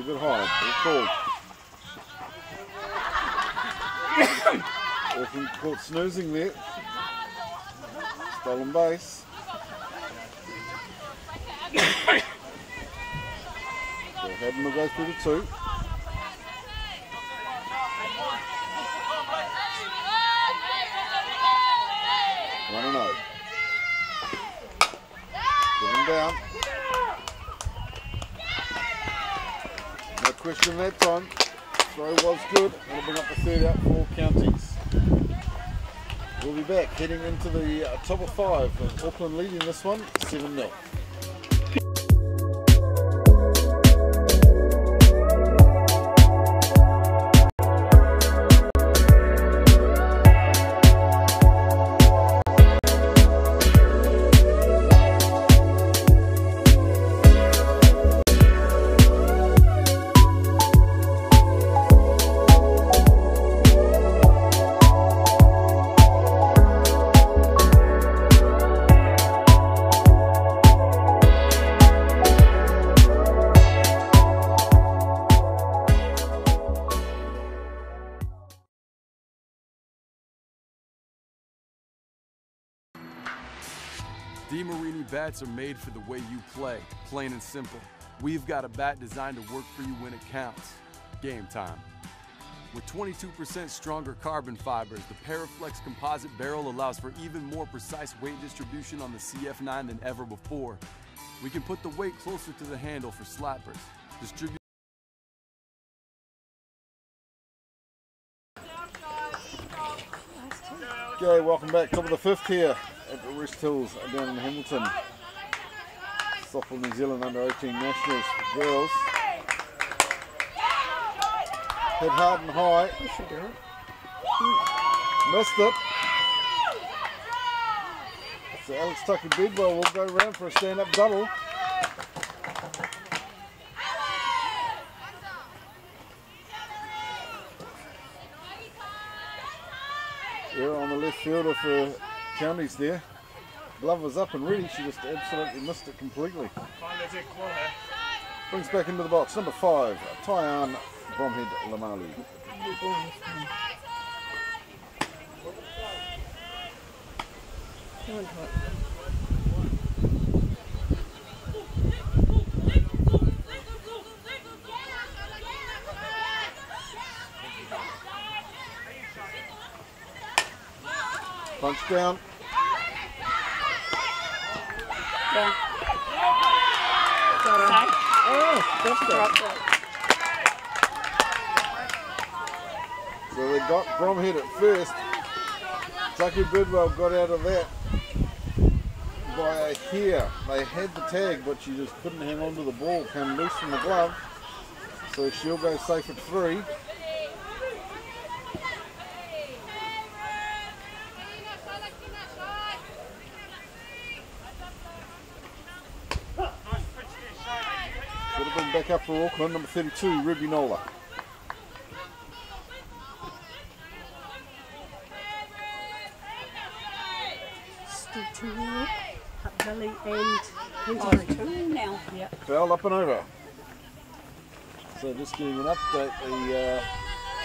bit high. All called. Auckland caught snoozing there. Stolen base. So Haddon will go through to 2. One and 0. Get him down. No question that time. Throw was good. That'll bring up the third out for all counties. We'll be back heading into the top of 5 with Auckland leading this one 7-0. DeMarini bats are made for the way you play, plain and simple. We've got a bat designed to work for you when it counts. Game time. With 22% stronger carbon fibers, the Paraflex composite barrel allows for even more precise weight distribution on the CF9 than ever before. We can put the weight closer to the handle for slappers. Distribute Okay, welcome back. Top of the 5th here at the Rest Hills down in Hamilton. Softball New Zealand under-18 nationals girls. Hit hard and high. Missed it. So Alex Tucker Bedwell will go round for a stand-up double. Error on the left fielder for Counties there. Glove was up and ready, she just absolutely missed it completely. Brings back into the box, number 5, Tyann Bromhead Lamali. Punch down. So they got Bromhead at first. Tucker Bidwell got out of that by a hair. They had the tag, but she just couldn't hang on to the ball. Came loose from the glove. So she'll go safe at 3. Should have been back up for Auckland, number 32, Ruby Nola. Still 2 Hutt Valley and 2 now. Yep. Foul up and over. So just giving an update, the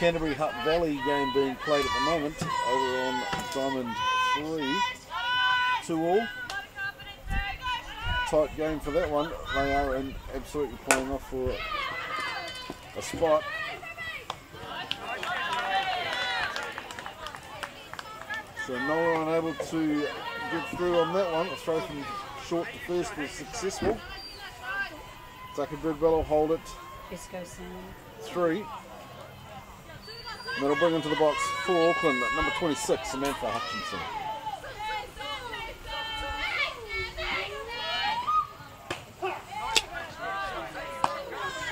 Canterbury Hutt Valley game being played at the moment over on Diamond 3. 2-all. Tight game for that one. They are absolutely playing off for a spot. So Nola unable to get through on that one. A throw from short to first was successful. Tucker Bidwell will hold it. 3. And that'll bring into the box for Auckland at number 26, Samantha Hutchinson.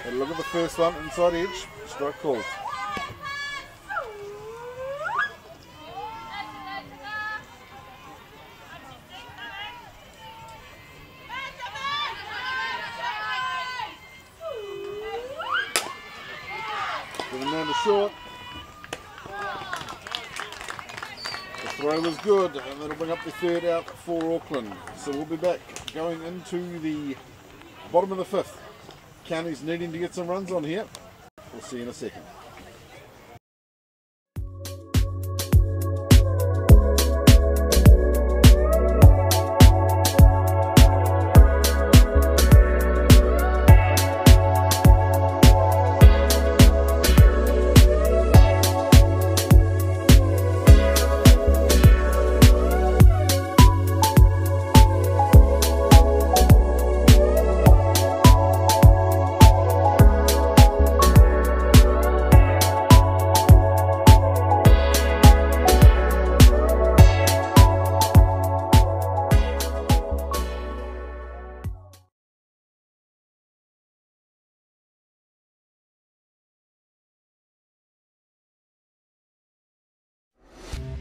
And look at the first one, inside edge, strike called. Giving down to short. The throw was good, and that'll bring up the 3rd out for Auckland. So we'll be back going into the bottom of the 5th. County's needing to get some runs on here. We'll see you in a second.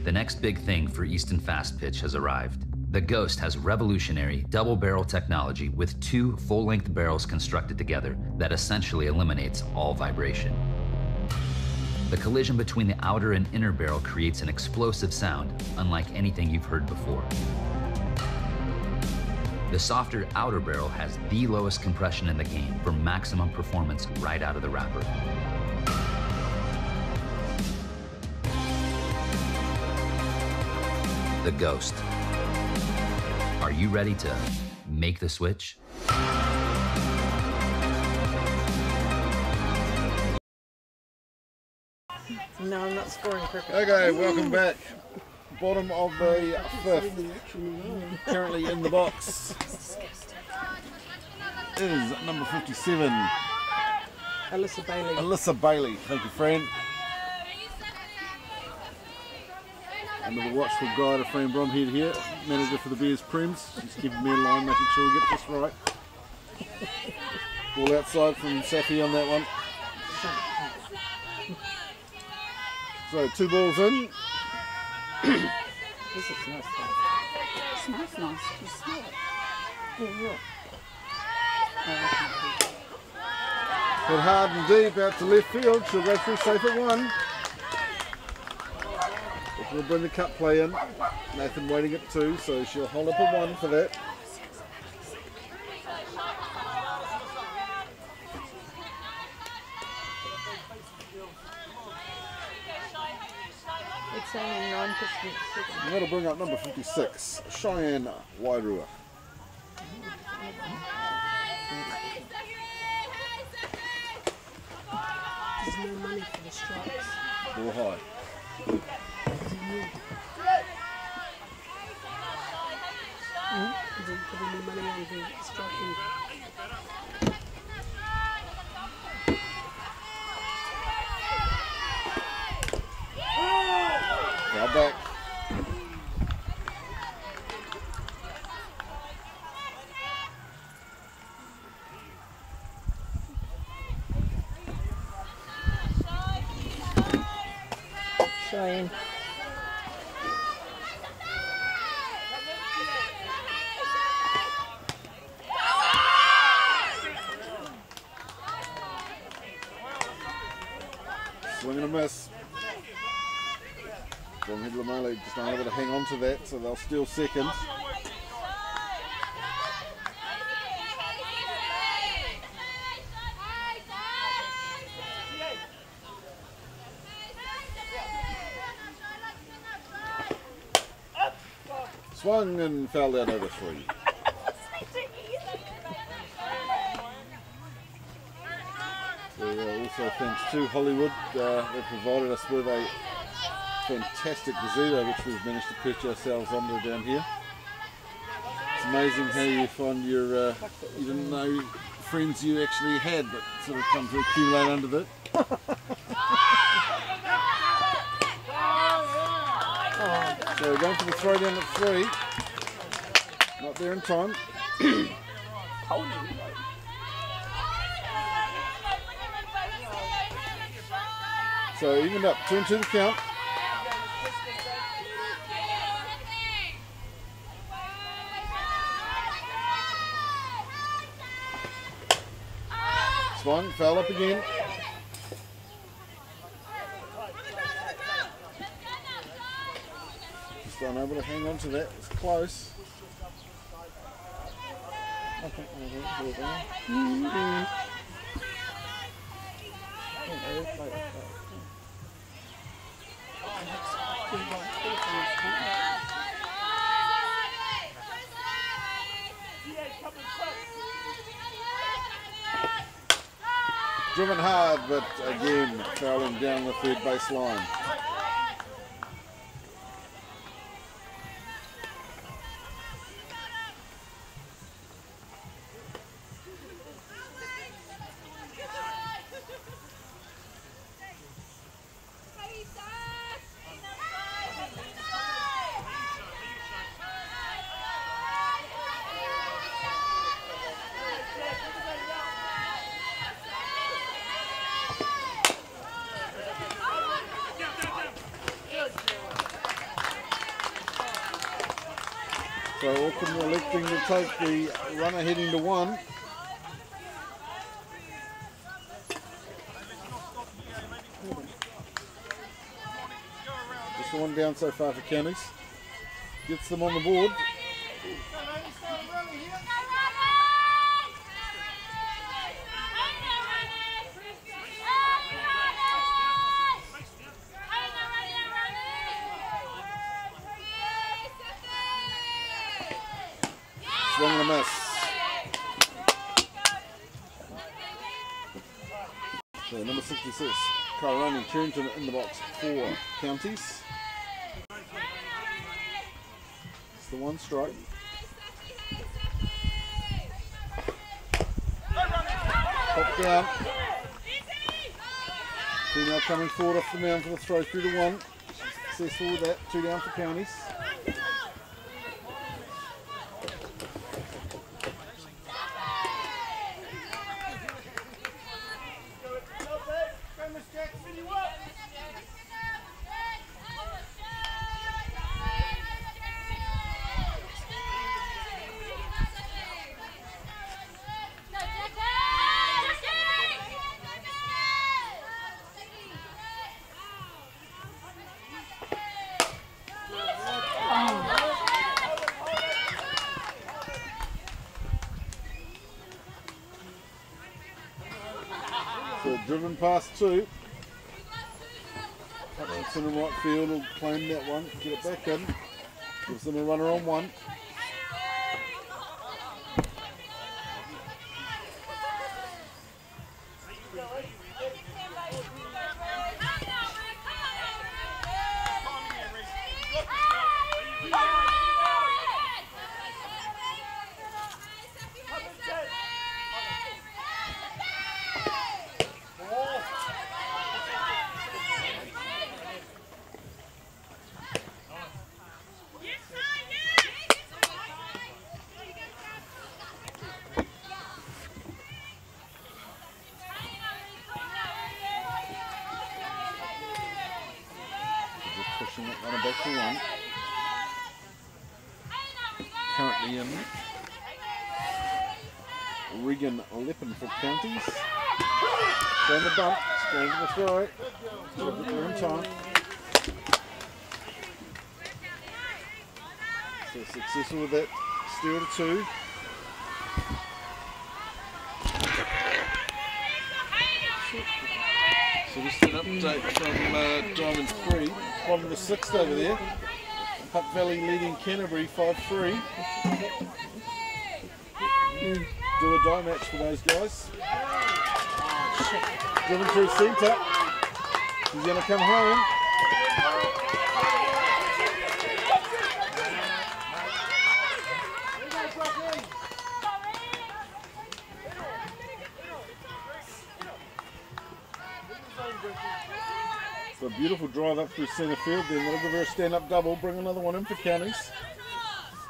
The next big thing for Easton Fast Pitch has arrived. The Ghost has revolutionary double barrel technology with 2 full-length barrels constructed together that essentially eliminates all vibration. The collision between the outer and inner barrel creates an explosive sound unlike anything you've heard before. The softer outer barrel has the lowest compression in the game for maximum performance right out of the wrapper. The Ghost. Are you ready to make the switch? No, I'm not scoring cricket. Okay, welcome back. Bottom of the 5th. Currently in the box is number 57. Alyssa Bailey. Alyssa Bailey. Thank you, friend. Under the watchful guide of Fran Bromhead here, manager for the Bears Prems. She's keeping me in line, making sure we get this right. Ball outside from Safi on that one. So 2 balls in. This is nice. It smells nice. You smell it. Yeah, Hit hard and deep out to left field. She'll go through safe at 1. We'll bring the cut play in. Nathan waiting at 2, so she'll hold up a 1 for that. It's saying 9%. And that'll bring up number 56, Cheyenne Wairua. There's no money for the strikes. Ball high. Didn't put any money on the striking. Now back. Cheyenne. Swing and a miss. Bromhead Lamale just unable to hang on to that, so they'll steal second. Swung and fell down over 3. Also thanks to Hollywood, they provided us with a fantastic gazebo which we've managed to perch ourselves under down here. It's amazing how you find your, you didn't know friends you actually had that sort of come to accumulate under it. So going for the throw down at 3. Not there in time. So evened up, 2 and 2 the count. Swung, fell up again. Just unable to hang on to that, it's close. Driven hard, but again fouling down the third base line. So Auckland electing to take the runner heading to one. Just the one down so far for Counties. Gets them on the board. Swing and a miss. So number 66, Kairani Turrington in the box for Counties. It's the one strike. Pop down. Female coming forward off the mound for the throw through to one. Successful with that. 2 down for Counties. So driven past 2. Hutchinson in right field will claim that one, get it back in. Gives them a runner on 1. Pushing that runner back to 1. Currently in Regan Lippin for Counties. Down the bump, going to the throw. Took it there in time. So successful with that, steal to 2. So just an update from Diamond 3. Bottom of the 6th over there. Hutt Valley leading Canterbury 5-3. Do or die match for those guys. Driven through centre. He's going to come home. So a beautiful drive up through centre field, then that'll give her a stand-up double, bring another one in for Counties.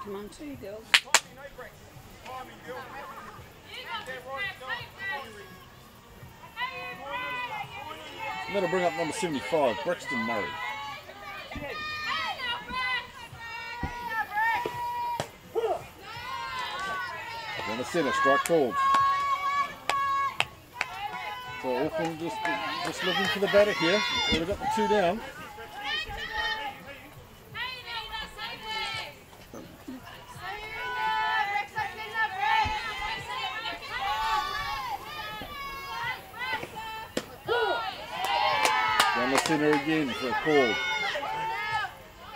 Come on, 2 girls. And that'll bring up number 75, Brixton Murray. Down the centre, strike called. So Auckland just looking for the batter here. They've got the 2 down. centre again for a call.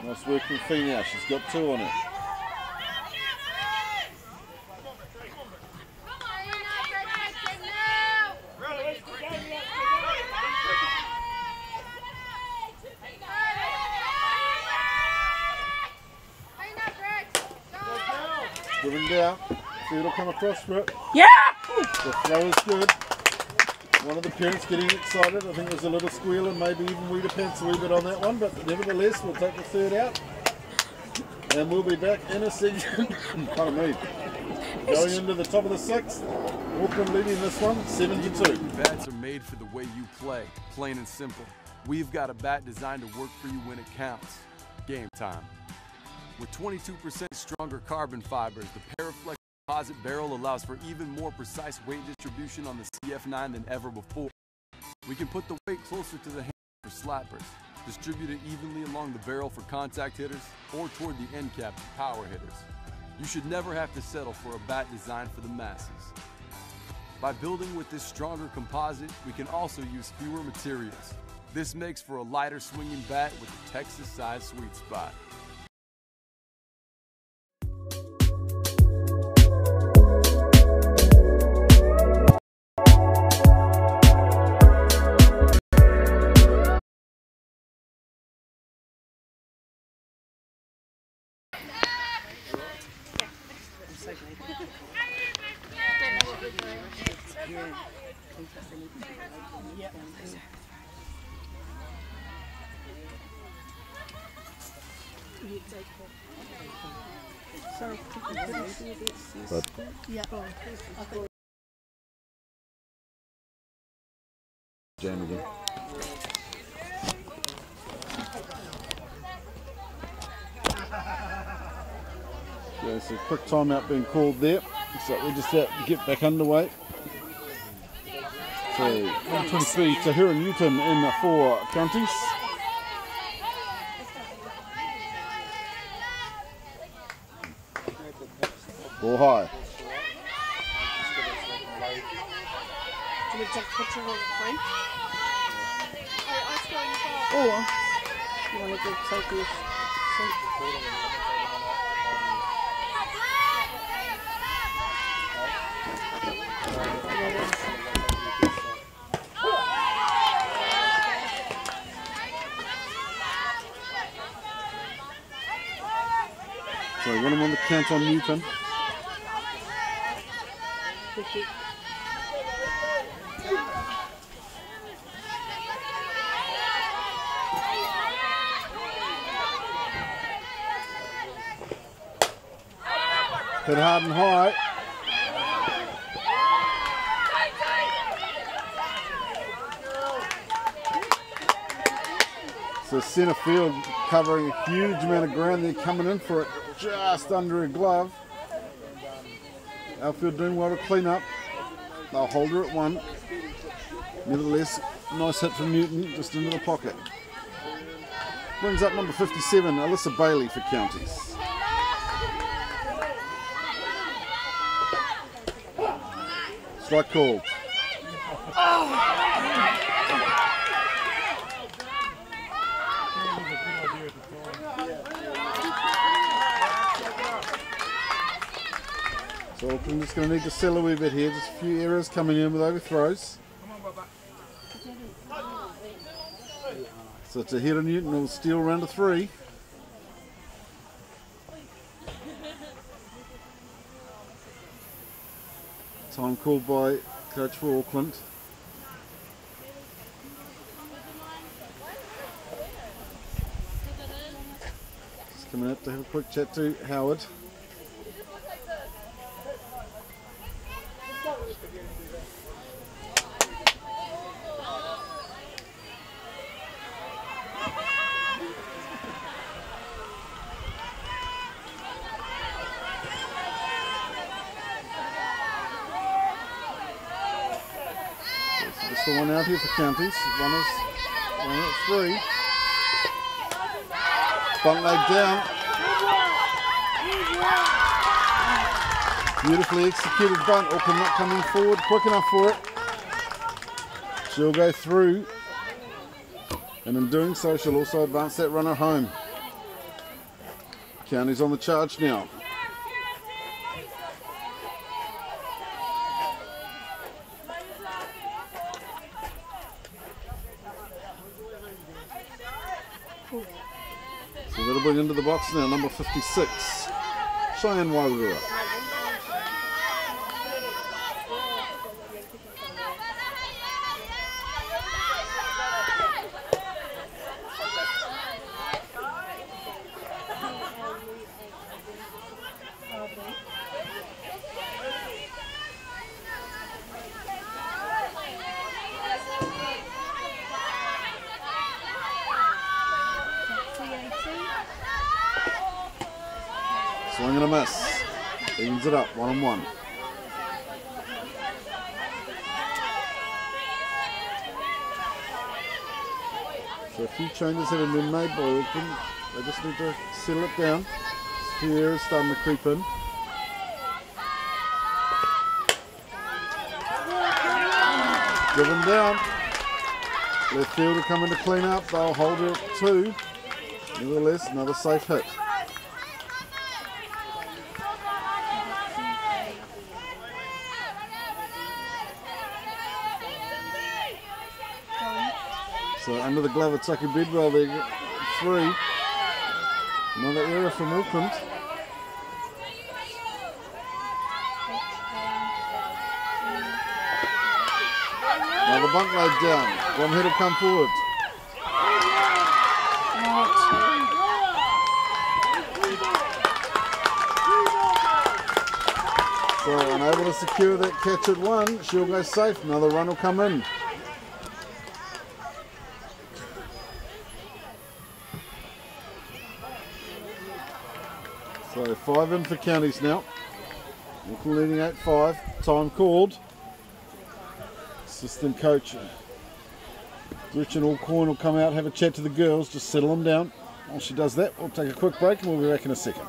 Nice work from Fina, she's got 2 on it. Given down, see it'll come across for it. Yeah! The throw is good. One of the parents getting excited. I think there's a little squeal and maybe even Weeder pants a wee bit on that one, but nevertheless we'll take the 3rd out. And we'll be back in a second. Pardon me. Going into the top of the 6th. Auckland leading this one, 7-2. Bats are made for the way you play, plain and simple. We've got a bat designed to work for you when it counts. Game time. With 22% stronger carbon fibers, the Paraflex composite barrel allows for even more precise weight distribution on the CF9 than ever before. We can put the weight closer to the hand for slappers, distribute it evenly along the barrel for contact hitters, or toward the end cap for power hitters. You should never have to settle for a bat designed for the masses. By building with this stronger composite, we can also use fewer materials. This makes for a lighter swinging bat with a Texas-sized sweet spot. But jam again. Yeah, so quick timeout being called there. So we just have to get back underway. So 123 Tahira Newton in for Counties. Ball high. Do you take a picture of the frame? Oh, Or you want to go take this? So we want him on the count on Newton. Hit hard and high. So centre field covering a huge amount of ground. They're coming in for it just under a glove. Outfield doing well to clean up. They'll hold her at 1. Nevertheless, nice hit from Newton just into the pocket. Brings up number 57, Alyssa Bailey for Counties. Strike called. So I'm just going to need to sell a wee bit here. Just a few errors coming in with overthrows. So Tahira Newton will steal round to 3. Time called by coach for Auckland. Just coming up to have a quick chat to Howard. Just the one out here for Counties. One at 3. Bunt leg down. Beautifully executed bunt. Auckland not coming forward quick enough for it. She'll go through And in doing so, she'll also advance that runner home. County's on the charge now. So that'll bring into the box now, number 56, Cheyenne Wairua. Swing and a miss. Evens it up, 1-1. So a few changes have been made by Auckland. They just need to settle it down. Fear is starting to creep in. Given down. Left fielder coming to clean up. They'll hold it at 2. Nevertheless, another safe hit. So under the glove of Tucky Bedwell there, 3. Another error from Auckland. Another bunt laid down. One head will come forward. So unable to secure that catch at 1, she'll go safe. Another run will come in. So 5 in for counties now. Auckland leading 8-5. Time called. Assistant coach Richard Alcorn will come out, have a chat to the girls, just settle them down. While she does that, we'll take a quick break and we'll be back in a second.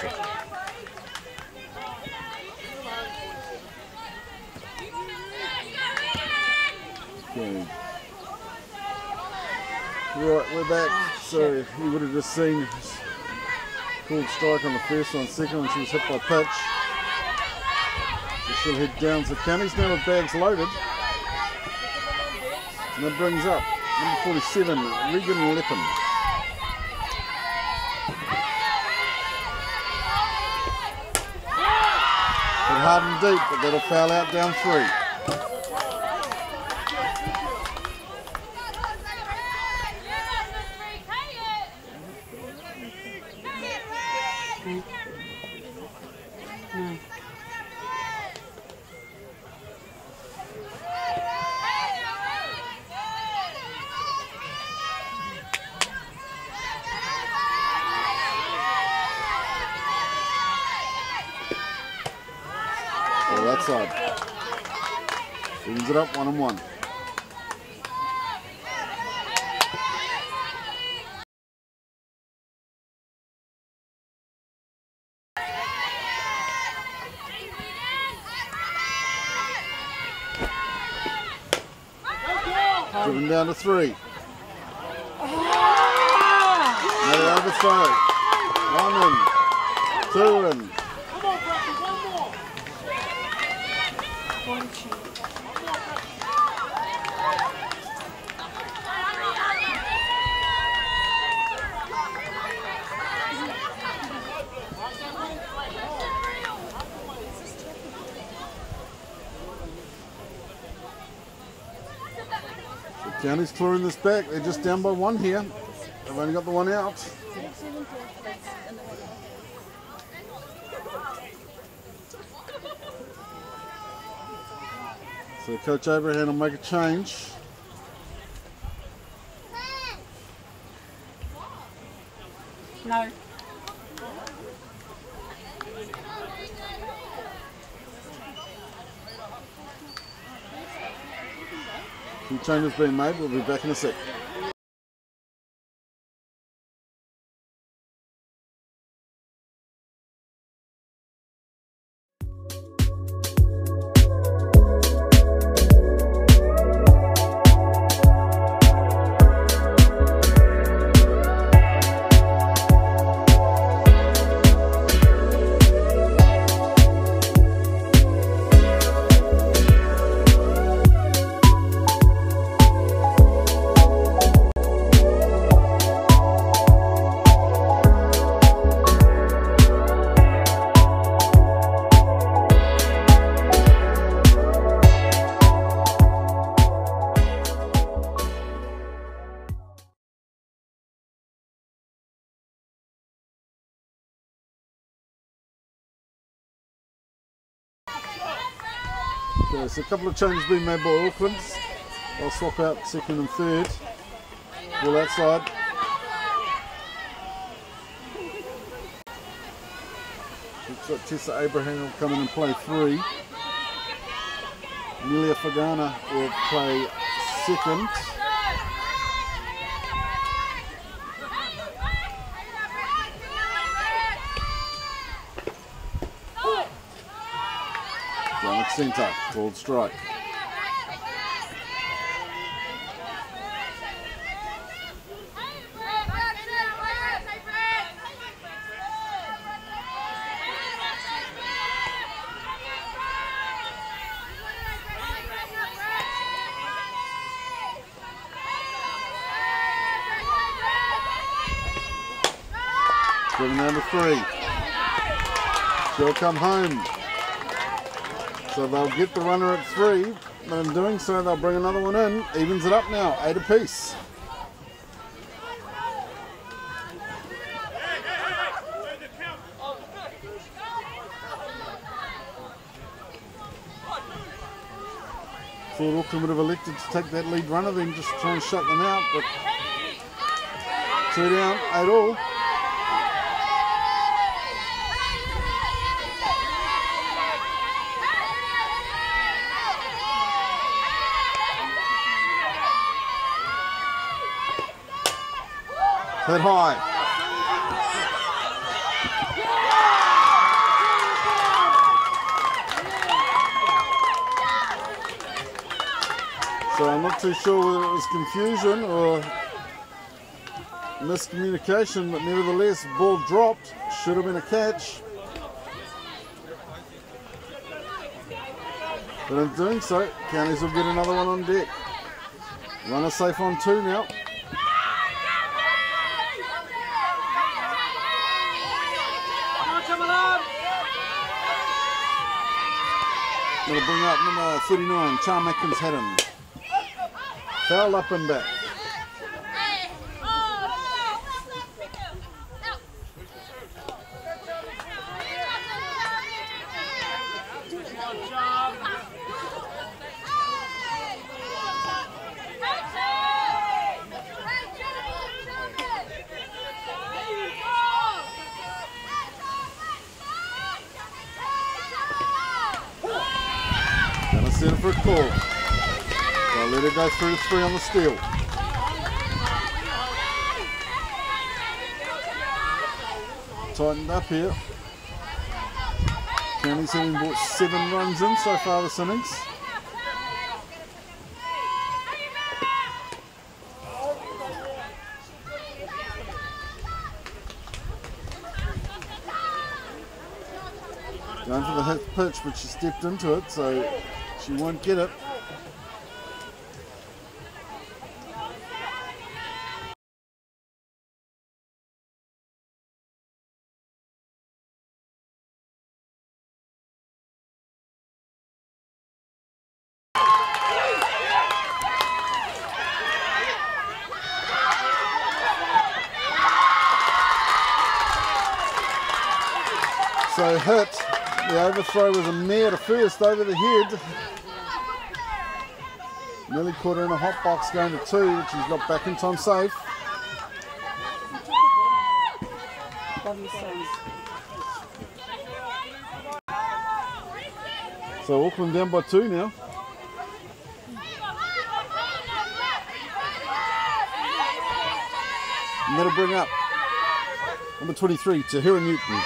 Okay. Right, we're back. So you would have just seen called strike on the first one, second one she was hit by pitch. So she'll head down to counties now with bags loaded. And that brings up number 47, Regan Lippin. Hit hard and deep, but that'll foul out down 3. outside. Evens it up 1-1. Driven down to 3. Another overthrow. 1 in. 2 in. County's clearing this back. They're just down by 1 here. They've only got the 1 out. So Coach Abraham will make a change. No. Two changes being made. We'll be back in a sec. Okay, so a couple of changes being made by Auckland. I'll swap out 2nd and 3rd. Ball outside. Looks like Tessa Abraham will come in and play 3. Amelia Fagana will play 2nd. Down at centre, called strike. Driven down to 3. She'll come home. So they'll get the runner at 3, but in doing so they'll bring another one in. Evens it up now, 8 apiece. Thought Auckland would have elected to take that lead runner, then just try and shut them out, but 2 down, 8 all. Hit high. So I'm not too sure whether it was confusion or miscommunication, but nevertheless, ball dropped. Should have been a catch. But in doing so, Counties will get another one on deck. Runner safe on 2 now. That'll bring up number 39, Charm Atkins had him. Foul up and back. Send it for a call. They'll let it go through to 3 on the steal. Tightened up here. Counties having brought 7 runs in so far this innings. Going for the hit pitch, but she stepped into it, so she won't get it. So hit. The overthrow was a mare to first over the head. Nearly caught her in a hot box going to 2, which she's got back in time safe. So Auckland down by 2 now. And that'll bring up number 23, Tahira Newton.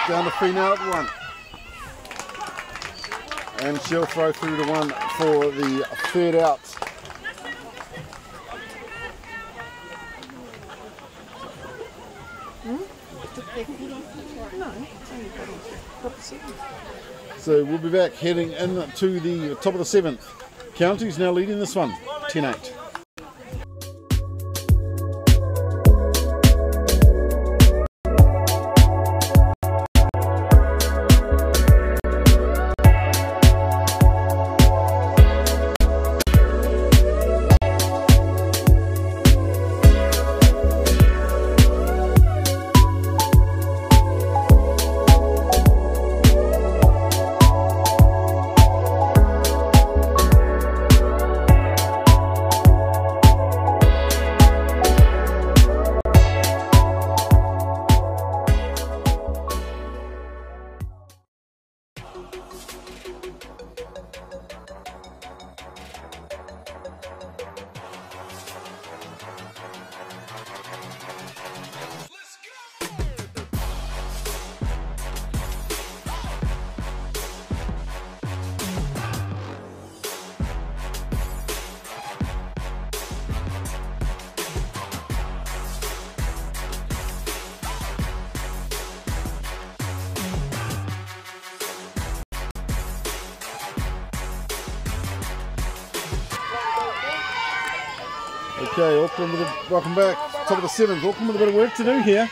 Down to 3 now at 1. And she'll throw through to 1 for the 3rd out. So we'll be back heading into the top of the 7th. Counties now leading this one, 10-8. Okay, Auckland with welcome back. Top of the 7th. Auckland with a bit of work to do here.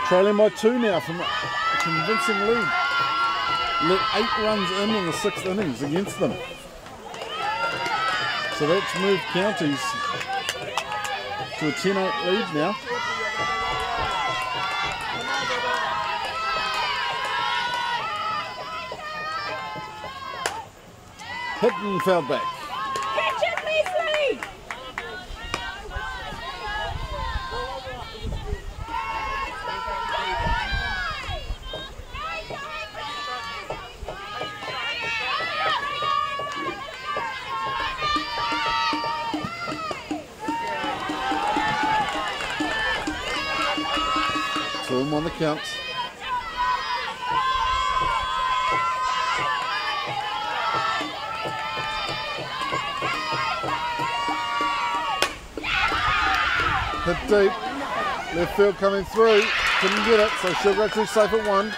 Trailing by 2 now from a convincing lead. Let 8 runs in the 6th innings against them. So that's moved Counties to a 10-8 lead now. Hit and fouled back. Catch it, Leslie! Two on the count. Hit deep. Left field coming through. Couldn't get it, so she'll go through safe at 1.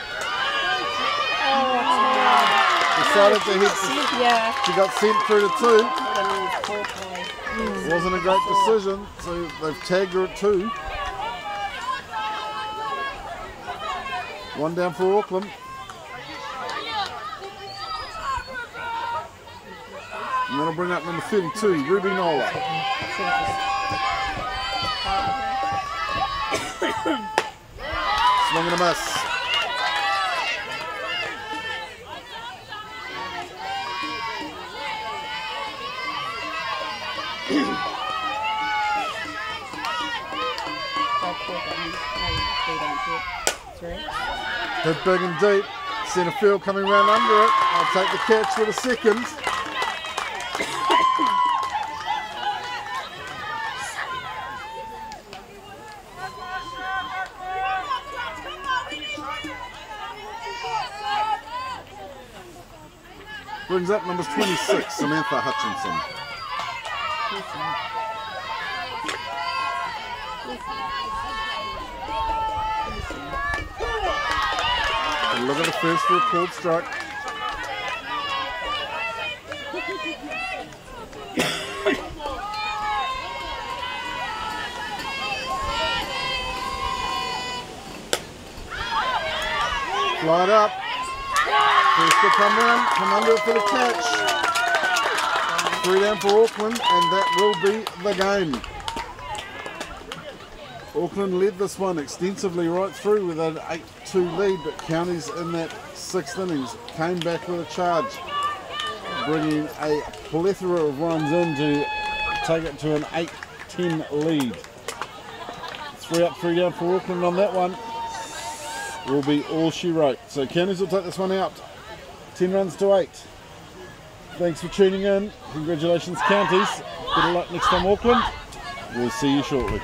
Decided to hit. She got sent through to 2. Wasn't a great decision, so they've tagged her at 2. 1 down for Auckland. And that'll bring up number 32, Ruby Nola. Swing and a miss. 3. Hit big and deep. Centre field coming round under it. I'll take the catch with a second. Brings up numbers 26, Samantha Hutchinson. And look at the first for a called strike. Fly it up. First to come round, come under it for the catch. 3 down for Auckland, and that will be the game. Auckland led this one extensively right through with an 8-2 lead, but Counties in that 6th innings came back with a charge, bringing a plethora of runs in to take it to an 8-10 lead. 3 up, 3 down for Auckland on that one will be all she wrote. So Counties will take this one out, 10 runs to 8. Thanks for tuning in. Congratulations, Counties. Good luck next time, Auckland. We'll see you shortly.